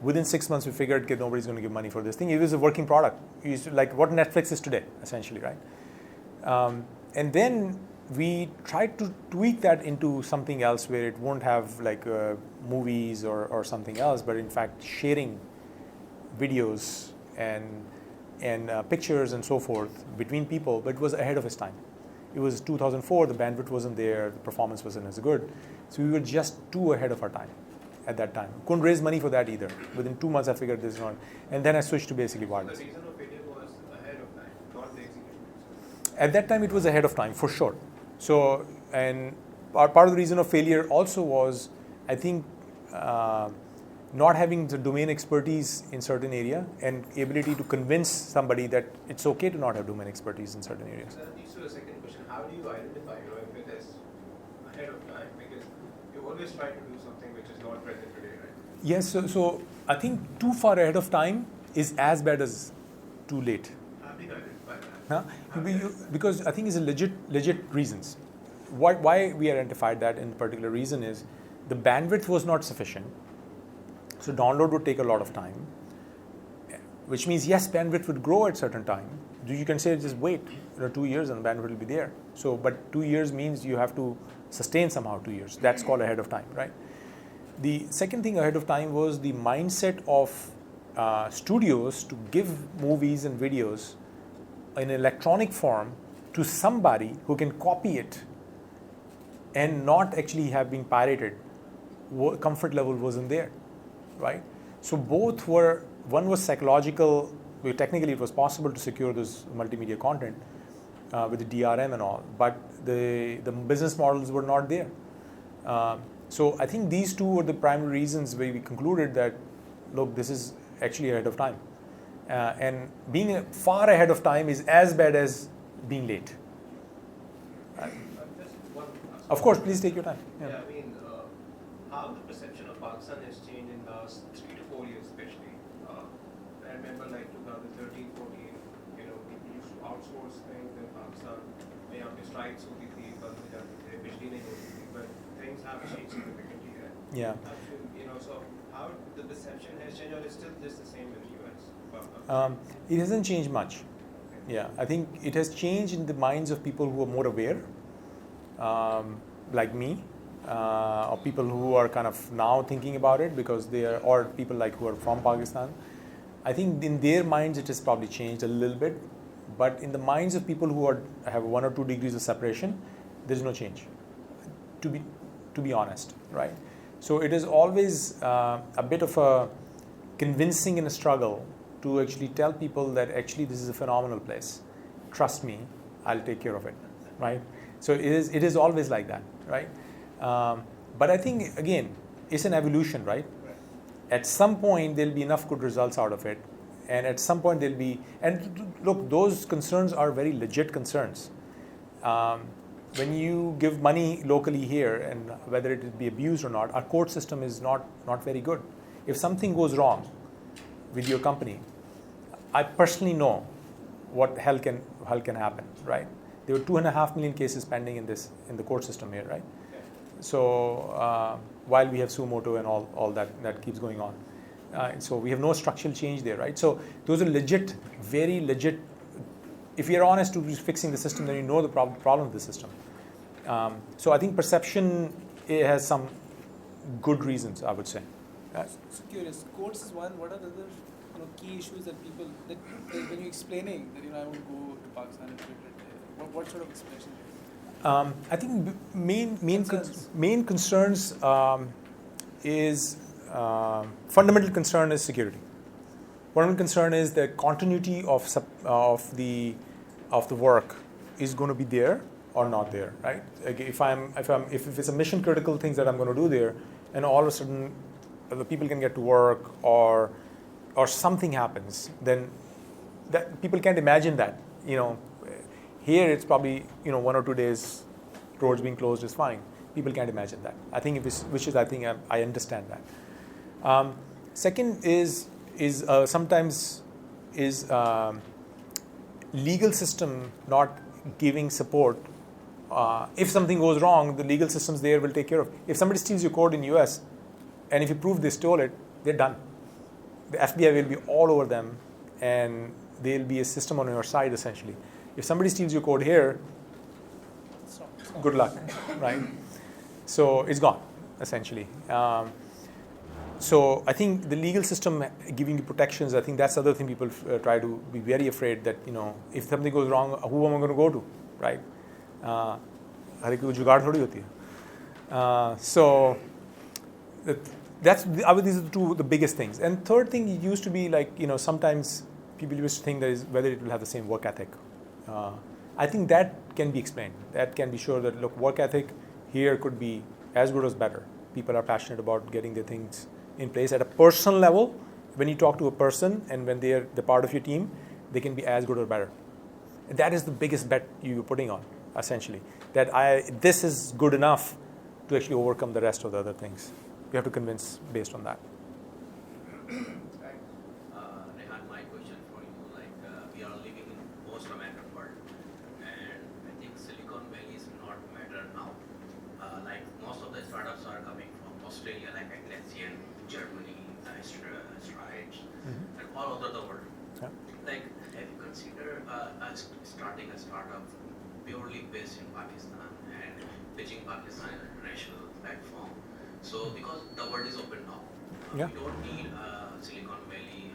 Within 6 months, we figured that nobody's going to give money for this thing. It was a working product. It was like what Netflix is today, essentially, right? And then we tried to tweak that into something else where it won't have like movies or something else, but in fact sharing videos and pictures and so forth between people. But it was ahead of its time. It was 2004. The bandwidth wasn't there. The performance wasn't as good. So we were just too ahead of our time at that time. Couldn't raise money for that either. Within 2 months, I figured this is not. And then I switched to basically wireless. The reason of failure was ahead of time, not the execution. At that time, it was ahead of time, for sure. So, and part of the reason of failure also was, I think, not having the domain expertise in certain area and ability to convince somebody that it's okay to not have domain expertise in certain areas. That leads to the second question. How do you identify if it is ahead of time? Because you always try to do something which is not present today, right? Yes, so I think too far ahead of time is as bad as too late. How do you identify that? Because I think it's a legit reasons. Why we identified that in particular reason is the bandwidth was not sufficient. So download would take a lot of time, which means yes, bandwidth would grow at certain time. You can say just wait 2 years and the bandwidth will be there. So, but 2 years means you have to sustain somehow 2 years. That's called ahead of time, right? The second thing ahead of time was the mindset of studios to give movies and videos in electronic form to somebody who can copy it and not actually have been pirated. Comfort level wasn't there, right? So both were, one was psychological, where technically it was possible to secure this multimedia content with the DRM and all, but the business models were not there. So I think these two were the primary reasons where we concluded that, look, this is actually ahead of time. And being far ahead of time is as bad as being late. Just one last Of course, please take your time. Yeah, I mean, how the perception of Pakistan has changed in the last 3 to 4 years, especially. I remember like 2013, 14, people used to outsource things in Pakistan. यहाँ पे strikes होती थी, बंद हो जाती थी, बिजली नहीं होती थी, but things have changed significantly there. Yeah. So how the perception has changed, or is still just the same in the US? It hasn't changed much. Yeah, I think it has changed in the minds of people who are more aware, like me, or people who are kind of now thinking about it because they are, or people like who are from Pakistan. I think in their minds it has probably changed a little bit, but in the minds of people who have 1 or 2 degrees of separation, there is no change. To be honest, right? So it is always a bit of a convincing and a struggle to actually tell people that actually this is a phenomenal place. Trust me, I'll take care of it, right? So it is always like that, right? But I think again, it's an evolution, right? At some point there'll be enough good results out of it, and at some point there'll be, and look, those concerns are very legit concerns. When you give money locally here, and whether it be abused or not, our court system is not very good. If something goes wrong with your company, I personally know what hell can happen, right? There were 2.5 million cases pending in the court system here, right? So while we have sumoto and all that keeps going on, so we have no structural change there, right? So those are legit, very legit. If you're honest to fixing the system, then you know the problem with the system. So I think perception, it has some good reasons, I would say. So curious, courts is one. What are the other key issues that people that when you're explaining that I would go to Pakistan and do it, what sort of explanation? I think main concerns is fundamental concern is security. Fundamental concern is the continuity of the work is going to be there or not there, right? Like if it's a mission critical things that I'm going to do there, and all of a sudden the people can get to work or something happens, then that people can't imagine that. Here it's probably 1 or 2 days, roads being closed is fine. People can't imagine that. I think I understand that. Second is sometimes legal system not giving support. If something goes wrong, the legal systems there will take care of it. If somebody steals your code in US, and if you prove they stole it, they're done. The FBI will be all over them, and there'll be a system on your side essentially. If somebody steals your code here, good luck, right? So it's gone essentially. So I think the legal system giving you protections, I think that's the other thing people try to be very afraid that, if something goes wrong, who am I going to go to, right? So these are the biggest things. And third thing, it used to be like, sometimes people used to think that is whether it will have the same work ethic. I think that can be explained. That can be sure that, look, work ethic here could be as good as better. People are passionate about getting their things in place at a personal level. When you talk to a person and when they're the part of your team, they can be as good or better. And that is the biggest bet you're putting on, essentially. That this is good enough to actually overcome the rest of the other things. You have to convince based on that. Rehan, my question for you, we are living in post-American world, and I think Silicon Valley is not matter now. Most of the startups are coming from Australia, like Atlassian, Germany, Strides, and all over the world. Yeah. Have you considered starting a startup purely based in Pakistan and pitching Pakistan in an international platform? So because the world is open now, Yeah. we don't need Silicon Valley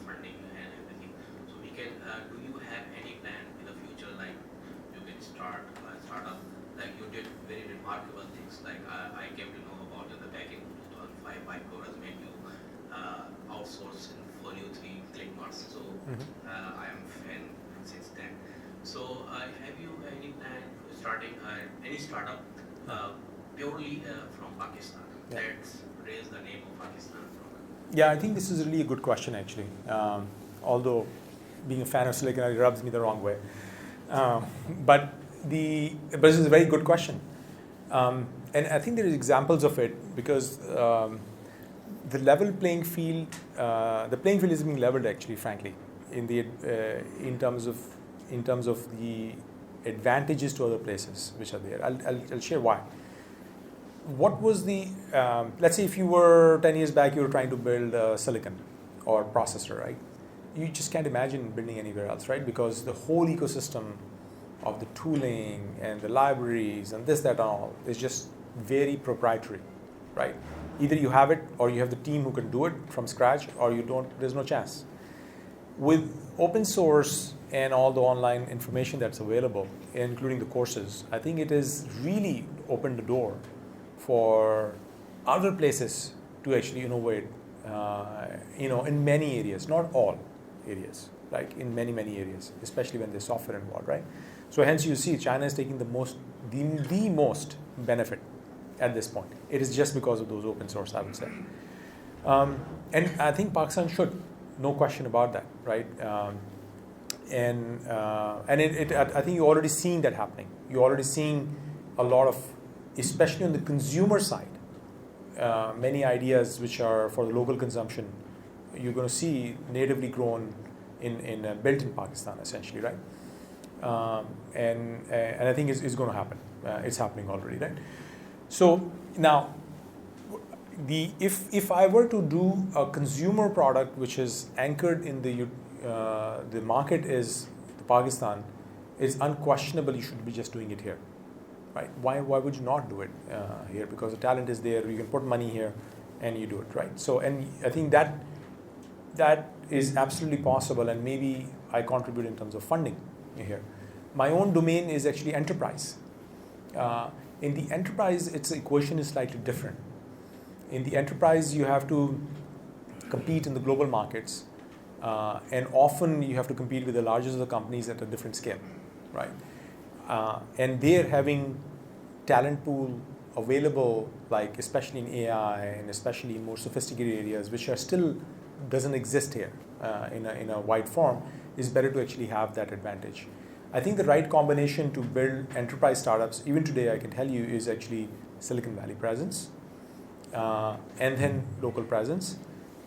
funding and everything. So we can. Do you have any plan in the future, you can start a startup, like you did very remarkable things. I came to know about it back in 2005. Micro has made you outsource for you 3 click marks. So I am a fan since then. So have you any plan starting any startup purely from Pakistan? Yeah. Let's raise the name of Pakistan from. Yeah, I think this is really a good question, actually. Although being a fan of Silicon Valley rubs me the wrong way. But But this is a very good question. And I think there is examples of it because the level playing field, the playing field is being leveled actually, frankly, in terms of the advantages to other places which are there. I'll share why. What was the let's say if you were 10 years back, you were trying to build a silicon or processor, right? You just can't imagine building anywhere else, right? Because the whole ecosystem of the tooling and the libraries and this, that, and all is just very proprietary, right? Either you have it or you have the team who can do it from scratch, or you don't, there's no chance. With open source and all the online information that's available, including the courses, I think it has really opened the door for other places to actually innovate, in many areas, not all areas, like in many, many areas, especially when there's software involved, right? So hence you see China is taking the most benefit at this point. It is just because of those open source, I would say. And I think Pakistan should, no question about that, right? I think you're already seeing that happening. You're already seeing a lot of, especially on the consumer side, many ideas which are for the local consumption, you're going to see natively grown built in Pakistan, essentially, right? And I think it's going to happen. It's happening already, right? So now, if I were to do a consumer product which is anchored in the market is Pakistan, is unquestionable you should be just doing it here, right? Why would you not do it here? Because the talent is there, you can put money here, and you do it, right? So, and I think that is absolutely possible, and maybe I contribute in terms of funding here. My own domain is actually enterprise. In the enterprise, its equation is slightly different. In the enterprise, you have to compete in the global markets, and often you have to compete with the largest of the companies at a different scale, right? And they're having talent pool available, like especially in AI and especially in more sophisticated areas, which are still doesn't exist here in a wide form, is better to actually have that advantage. I think the right combination to build enterprise startups, even today I can tell you, is actually Silicon Valley presence, and then local presence,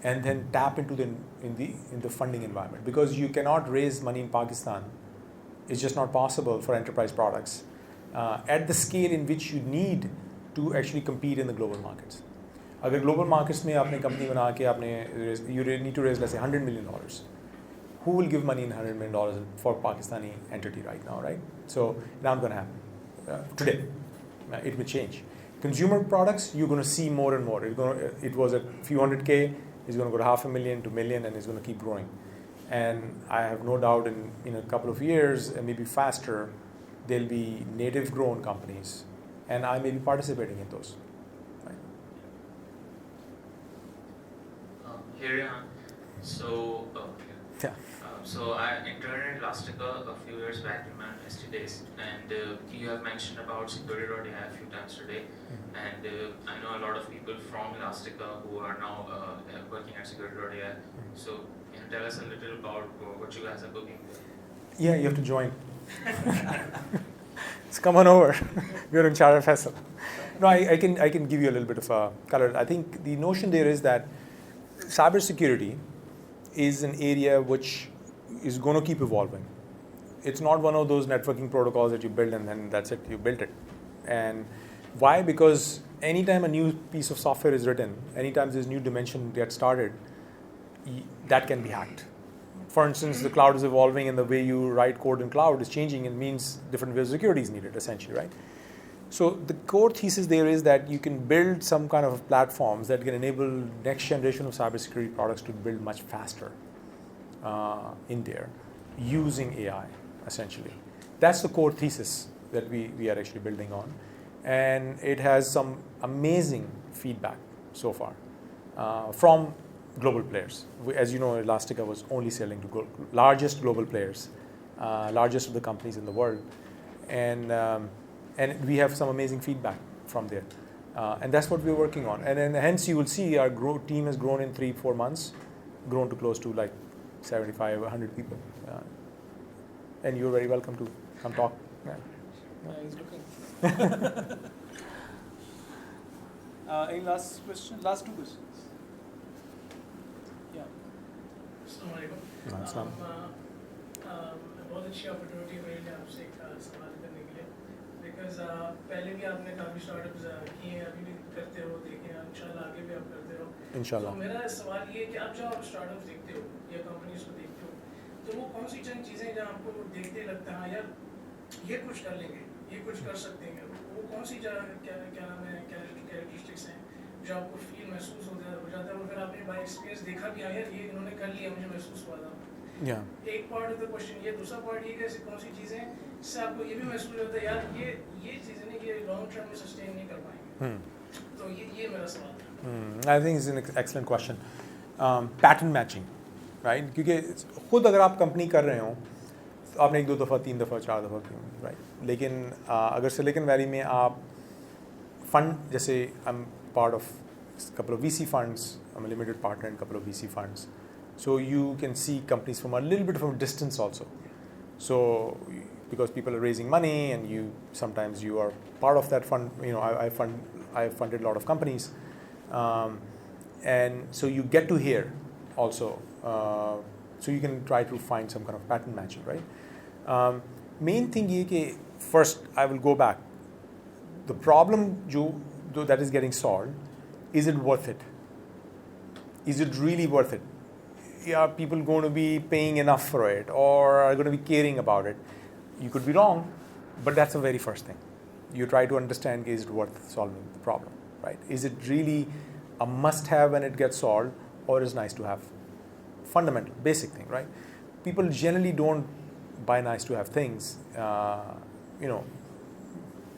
and then tap into the funding environment, because you cannot raise money in Pakistan. It's just not possible for enterprise products at the scale in which you need to actually compete in the global markets. अगर global markets में आपने company बना के आपने you need to raise, let's say, $100 million. Who will give money in $100 million for Pakistani entity right now, right? So not going to happen today. It will change. Consumer products, you're going to see more and more. It was at few hundred K, it's going to go to 500,000 to million, and it's going to keep growing. And I have no doubt in a couple of years, and maybe faster, there'll be native grown companies, and I may be participating in those. Right? Here, Rehan. So, Yeah. So I interned at Elastica a few years back in my university days, and you have mentioned about security.ai a few times today, and I know a lot of people from Elastica who are now working at security.ai. So can you tell us a little about what you guys are cooking there? Yeah, you have to join. So come on over. We're in Chara Faisal. No, I can give you a little bit of a color. I think the notion there is that cybersecurity is an area which is going to keep evolving. It's not one of those networking protocols that you build and then that's it, you built it. And why? Because anytime a new piece of software is written, anytime this new dimension gets started, that can be hacked. For instance, the cloud is evolving and the way you write code in cloud is changing, and means different ways of security is needed, essentially, right? So the core thesis there is that you can build some kind of platforms that can enable next generation of cybersecurity products to build much faster in there using AI, essentially. That's the core thesis that we are actually building on. And it has some amazing feedback so far from global players. As you know, Elastica was only selling to largest global players, largest of the companies in the world. And we have some amazing feedback from there. And that's what we're working on. And then hence you will see our team has grown in 3-4 months, grown to close to like 75, 100 people. And you're very welcome to come talk. Yeah. He's looking. Any last question? Last two questions. Yeah. Assalamu बहुत अच्छी opportunity मिली है आपसे एक सवाल करने के लिए because पहले भी आपने काफ़ी स्टार्टअप्स किए हैं अभी भी करते हो देखें इंशाल्लाह आगे भी आप करते रहो इंशाल्लाह। तो मेरा सवाल ये है कि आप जब आप स्टार्टअप्स देखते हो या कंपनीज को देखते हो तो वो कौन सी चंद चीज़ें जहाँ आपको देखते लगता है हाँ यार ये कुछ कर लेंगे ये कुछ कर सकते हैं वो कौन सी क्या नाम है कैरेक्टरिस्टिक्स हैं जो आपको फील महसूस हो जाता है और फिर आपने बाय एक्सपीरियंस देखा कि हाँ यार ये इन्होंने कर लिया मुझे महसूस हुआ था। एक पार्ट ऑफ द क्वेश्चन ये दूसरा पार्ट ये कि ऐसी कौन सी चीज़ें जिससे आपको ये भी महसूस होता है यार ये चीज़ें नहीं ये लॉन्ग टर्म में सस्टेन नहीं कर पाएंगे तो ये मेरा सवाल था। I think it's an excellent question. Pattern matching, right? क्योंकि खुद अगर आप कंपनी कर रहे हो तो आपने 1-2 दफ़ा 3 दफ़ा 4 दफ़ा की राइट लेकिन अगर सिलिकॉन वैली में आप फंड जैसे I am part of couple of VC funds, I'm a limited partner in a couple of VC funds. So you can see companies from a little bit from a distance also. So because people are raising money and sometimes you are part of that fund, I funded a lot of companies. And so you get to hear also. So you can try to find some kind of pattern matching, right? Main thing is that first I will go back. The problem that is getting solved, is it worth it? Is it really worth it? Are people going to be paying enough for it or are going to be caring about it? You could be wrong, but that's the very first thing. You try to understand, is it worth solving the problem, right? Is it really a must-have when it gets solved or is nice to have? Fundamental, basic thing, right? People generally don't buy nice-to-have things,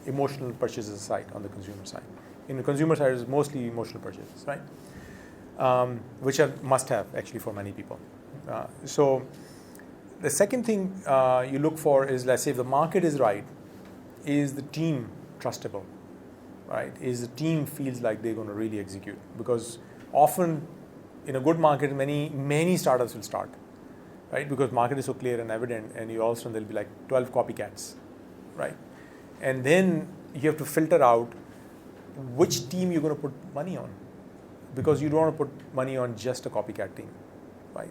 emotional purchases aside on the consumer side. In the consumer side, it's mostly emotional purchases, right? Which are must-have actually for many people. So the second thing you look for is, let's say, if the market is right, is the team trustable, right? Is the team feels like they're going to really execute? Because often in a good market, many startups will start, right? Because market is so clear and evident, and there'll be like 12 copycats, right? And then you have to filter out which team you're going to put money on, because you don't want to put money on just a copycat team, right?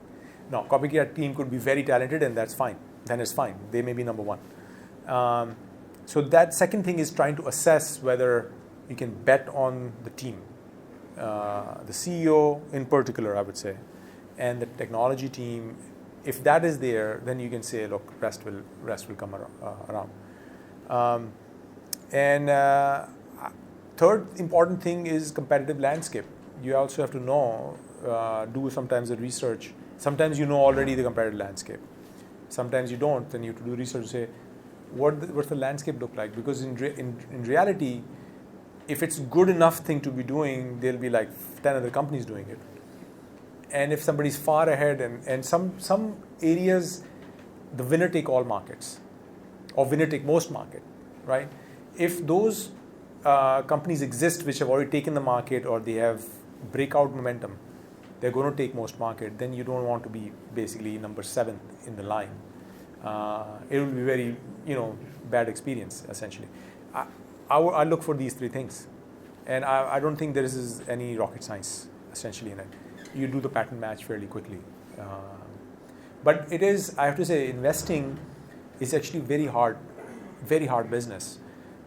Now, copycat team could be very talented and that's fine. Then it's fine. They may be number one. So that second thing is trying to assess whether you can bet on the team, the CEO in particular, I would say, and the technology team. If that is there, then you can say, look, rest will come around. Third important thing is competitive landscape. You also have to know, do sometimes the research. Sometimes you know already the competitive landscape. Sometimes you don't. Then you have to do research to say, what's the landscape look like? Because in reality, if it's good enough thing to be doing, there'll be like 10 other companies doing it. And if somebody's far ahead, and some areas, the winner take all markets, or winner take most market, right? If those companies exist which have already taken the market or they have breakout momentum, they're going to take most market, then you don't want to be basically number 7th in the line. It will be very, bad experience essentially. I look for these 3 things, and I don't think there is any rocket science essentially in it. You do the pattern match fairly quickly. But it is, I have to say, investing is actually very hard business,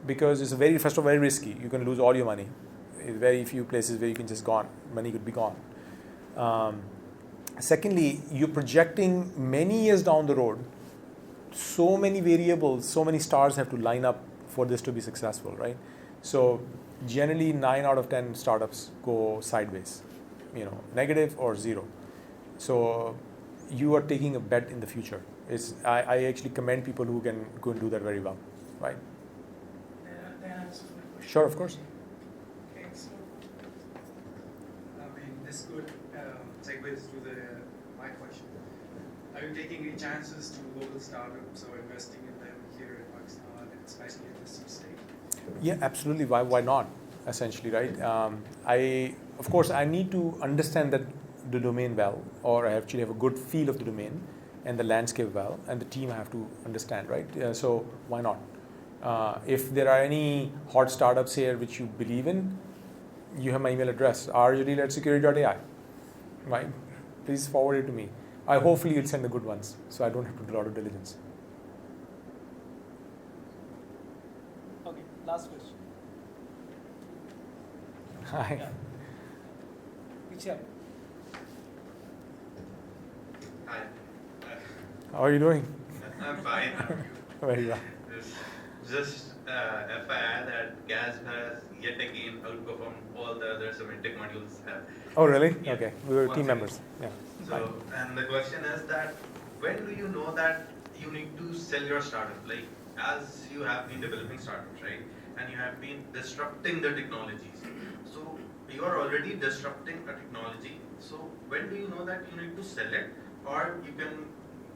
because it's first of all, very risky. You can lose all your money. Very few places where you can just money could be gone. Secondly, you're projecting many years down the road. So many variables, so many stars have to line up for this to be successful, right? So generally 9 out of 10 startups go sideways, negative or 0. So you are taking a bet in the future. I actually commend people who can go and do that very well, right? That answers my question. Sure, of course. Okay, so this good segues to my question. Are you taking any chances to local startups or investing in them here in Pakistan, especially at this stage? Yeah, absolutely. Why not? Essentially, right? Of course, I need to understand the domain well, or I actually have a good feel of the domain and the landscape well, and the team I have to understand, right? So why not? If there are any hot startups here which you believe in, you have my email address, rjalil@security.ai. Right? Please forward it to me. Hopefully you'll send the good ones, so I don't have to do a lot of diligence. Okay, last question. Hi. Yeah. Piche. Hi. How are you doing? I'm fine. How are you? Very well. Just FYI that GAS has yet again outperformed all the other Symantec modules have. Oh, really? Yeah. Okay. We were Once team again. members. Yeah. So, and the question is that when do you know that you need to sell your startup? Like, as you have been developing startups, right? And you have been disrupting the technologies. So, you are already disrupting a technology. So, when do you know that you need to sell it? Or you can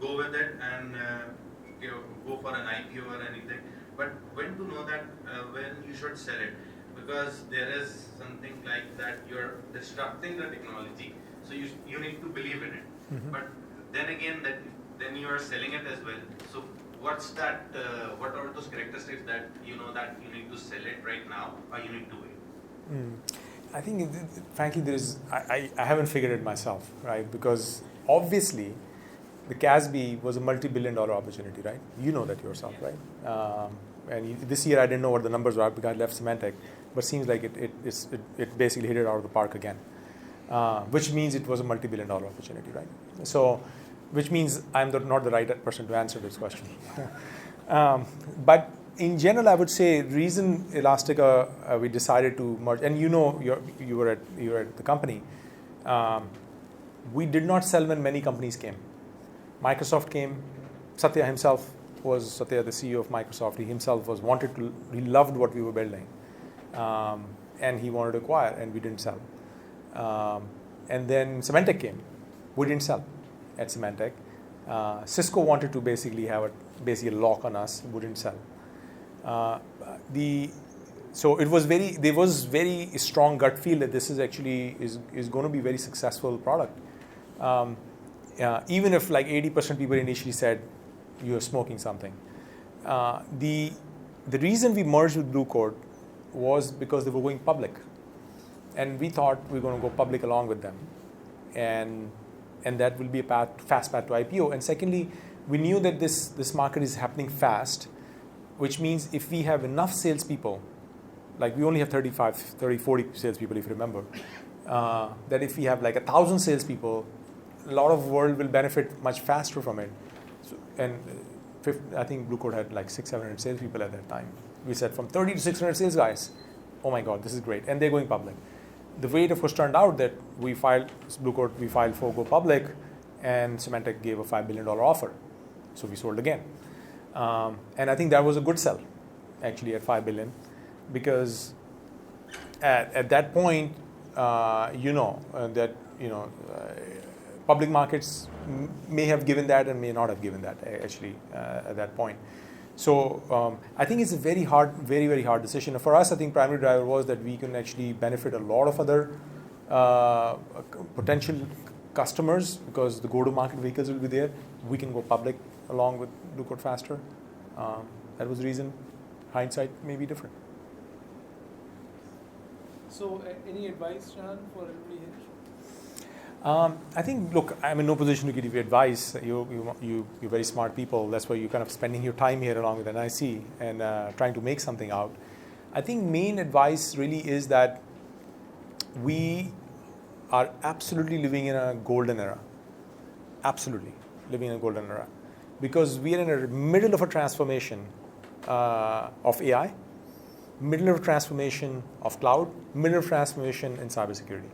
go with it and go for an IPO or anything. But when to know that when you should sell it? Because there is something like that you're disrupting the technology. So you need to believe in it. Mm-hmm. But then again, then you are selling it as well. So what's that? What are those characteristics that you know that you need to sell it right now, or you need to wait? I think, frankly, I haven't figured it myself, right? Because obviously, the CASB was a multi-billion-dollar opportunity, right? You know that yourself, right? This year I didn't know what the numbers were because I left Symantec, but seems like it basically hit it out of the park again. Which means it was a multi-billion-dollar opportunity, right? So, which means I'm not the right person to answer this question. But in general, I would say reason Elastica we decided to merge, and you were at the company. We did not sell when many companies came. Microsoft came. Satya himself was the CEO of Microsoft. He himself he loved what we were building, and he wanted to acquire, and we didn't sell. And then Symantec came. We didn't sell at Symantec. Cisco wanted to basically have a lock on us. We didn't sell. So there was very strong gut feel that this is actually is going to be a very successful product. Even if like 80% people initially said you're smoking something. The reason we merged with Bluecoat was because they were going public. And we thought we were going to go public along with them. And that will be a fast path to IPO. And secondly, we knew that this market is happening fast, which means if we have enough salespeople, like we only have 40 salespeople if you remember, that if we have like 1,000 salespeople, a lot of world will benefit much faster from it. So, I think Bluecoat had like 600-700 salespeople at that time. We said from 30 to 600 sales guys, oh my God, this is great. And they're going public. The way it of course turned out that Bluecoat filed for go public, and Symantec gave a $5 billion offer. So we sold again. And I think that was a good sell, actually, at $5 billion, because at that point, public markets may have given that and may not have given that actually at that point. So I think it's a very very hard decision. For us, I think primary driver was that we can actually benefit a lot of other potential customers because the go-to-market vehicles will be there. We can go public along with Bluecoat faster. That was the reason. Hindsight may be different. So, any advice, Rehan, for everybody here? I think, look, I'm in no position to give you advice. You're very smart people. That's why you're kind of spending your time here along with NIC and trying to make something out. I think main advice really is that we are absolutely living in a golden era. Absolutely living in a golden era. Because we are in the middle of a transformation of AI, middle of transformation of cloud, middle of transformation in cybersecurity.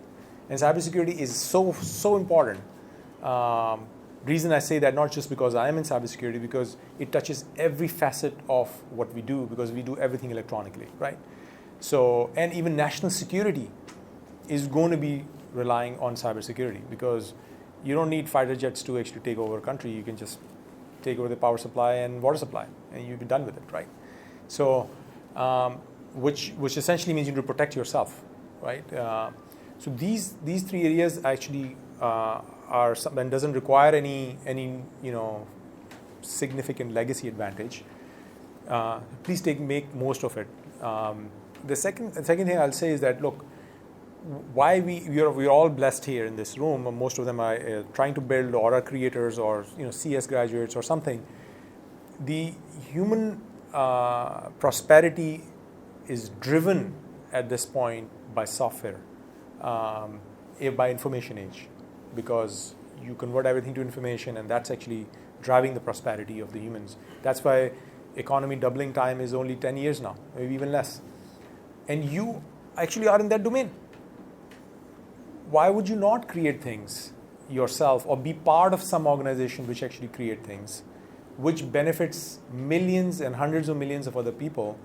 And cybersecurity is so important. Reason I say that not just because I am in cybersecurity, because it touches every facet of what we do, because we do everything electronically, right? So, and even national security is going to be relying on cybersecurity because you don't need fighter jets to actually take over a country. You can just take over the power supply and water supply, and you'll be done with it, right? So, which essentially means you need to protect yourself, right? So these three areas actually are something that doesn't require any significant legacy advantage. please make most of it. The second thing I'll say is that, look, why we're all blessed here in this room. Most of them are trying to build or are creators or CS graduates or something. The human prosperity is driven at this point by software, by information age, because you convert everything to information, and that's actually driving the prosperity of the humans. That's why economy doubling time is only 10 years now, maybe even less. And you actually are in that domain. Why would you not create things yourself or be part of some organization which actually create things, which benefits millions and hundreds of millions of other people,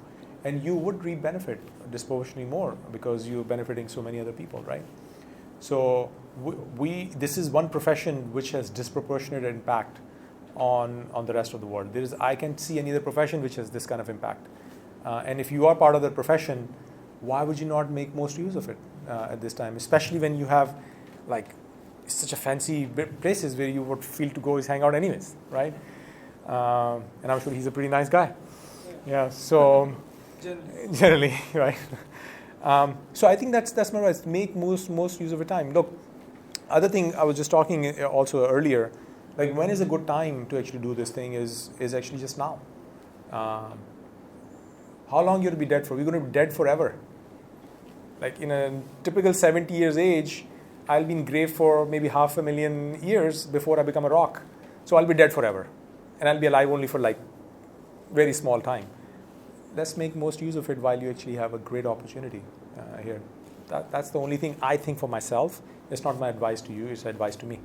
and you would reap benefit disproportionately more because you're benefiting so many other people, right? So this is one profession which has disproportionate impact on the rest of the world. I can't see any other profession which has this kind of impact. And if you are part of the profession, why would you not make most use of it at this time? Especially when you have like such a fancy places where you would feel to go is hang out anyways, right? And I'm sure he's a pretty nice guy. Yeah. So generally, right? So I think that's my advice. Make most use of your time. Look, other thing I was just talking also earlier, like when is a good time to actually do this thing is actually just now. How long you're going to be dead for? We're going to be dead forever. Like in a typical 70 years age, I'll be in grave for maybe 500,000 years before I become a rock. So I'll be dead forever. And I'll be alive only for like very small time. Let's make most use of it while you actually have a great opportunity here. That's the only thing I think for myself. It's not my advice to you, it's advice to me.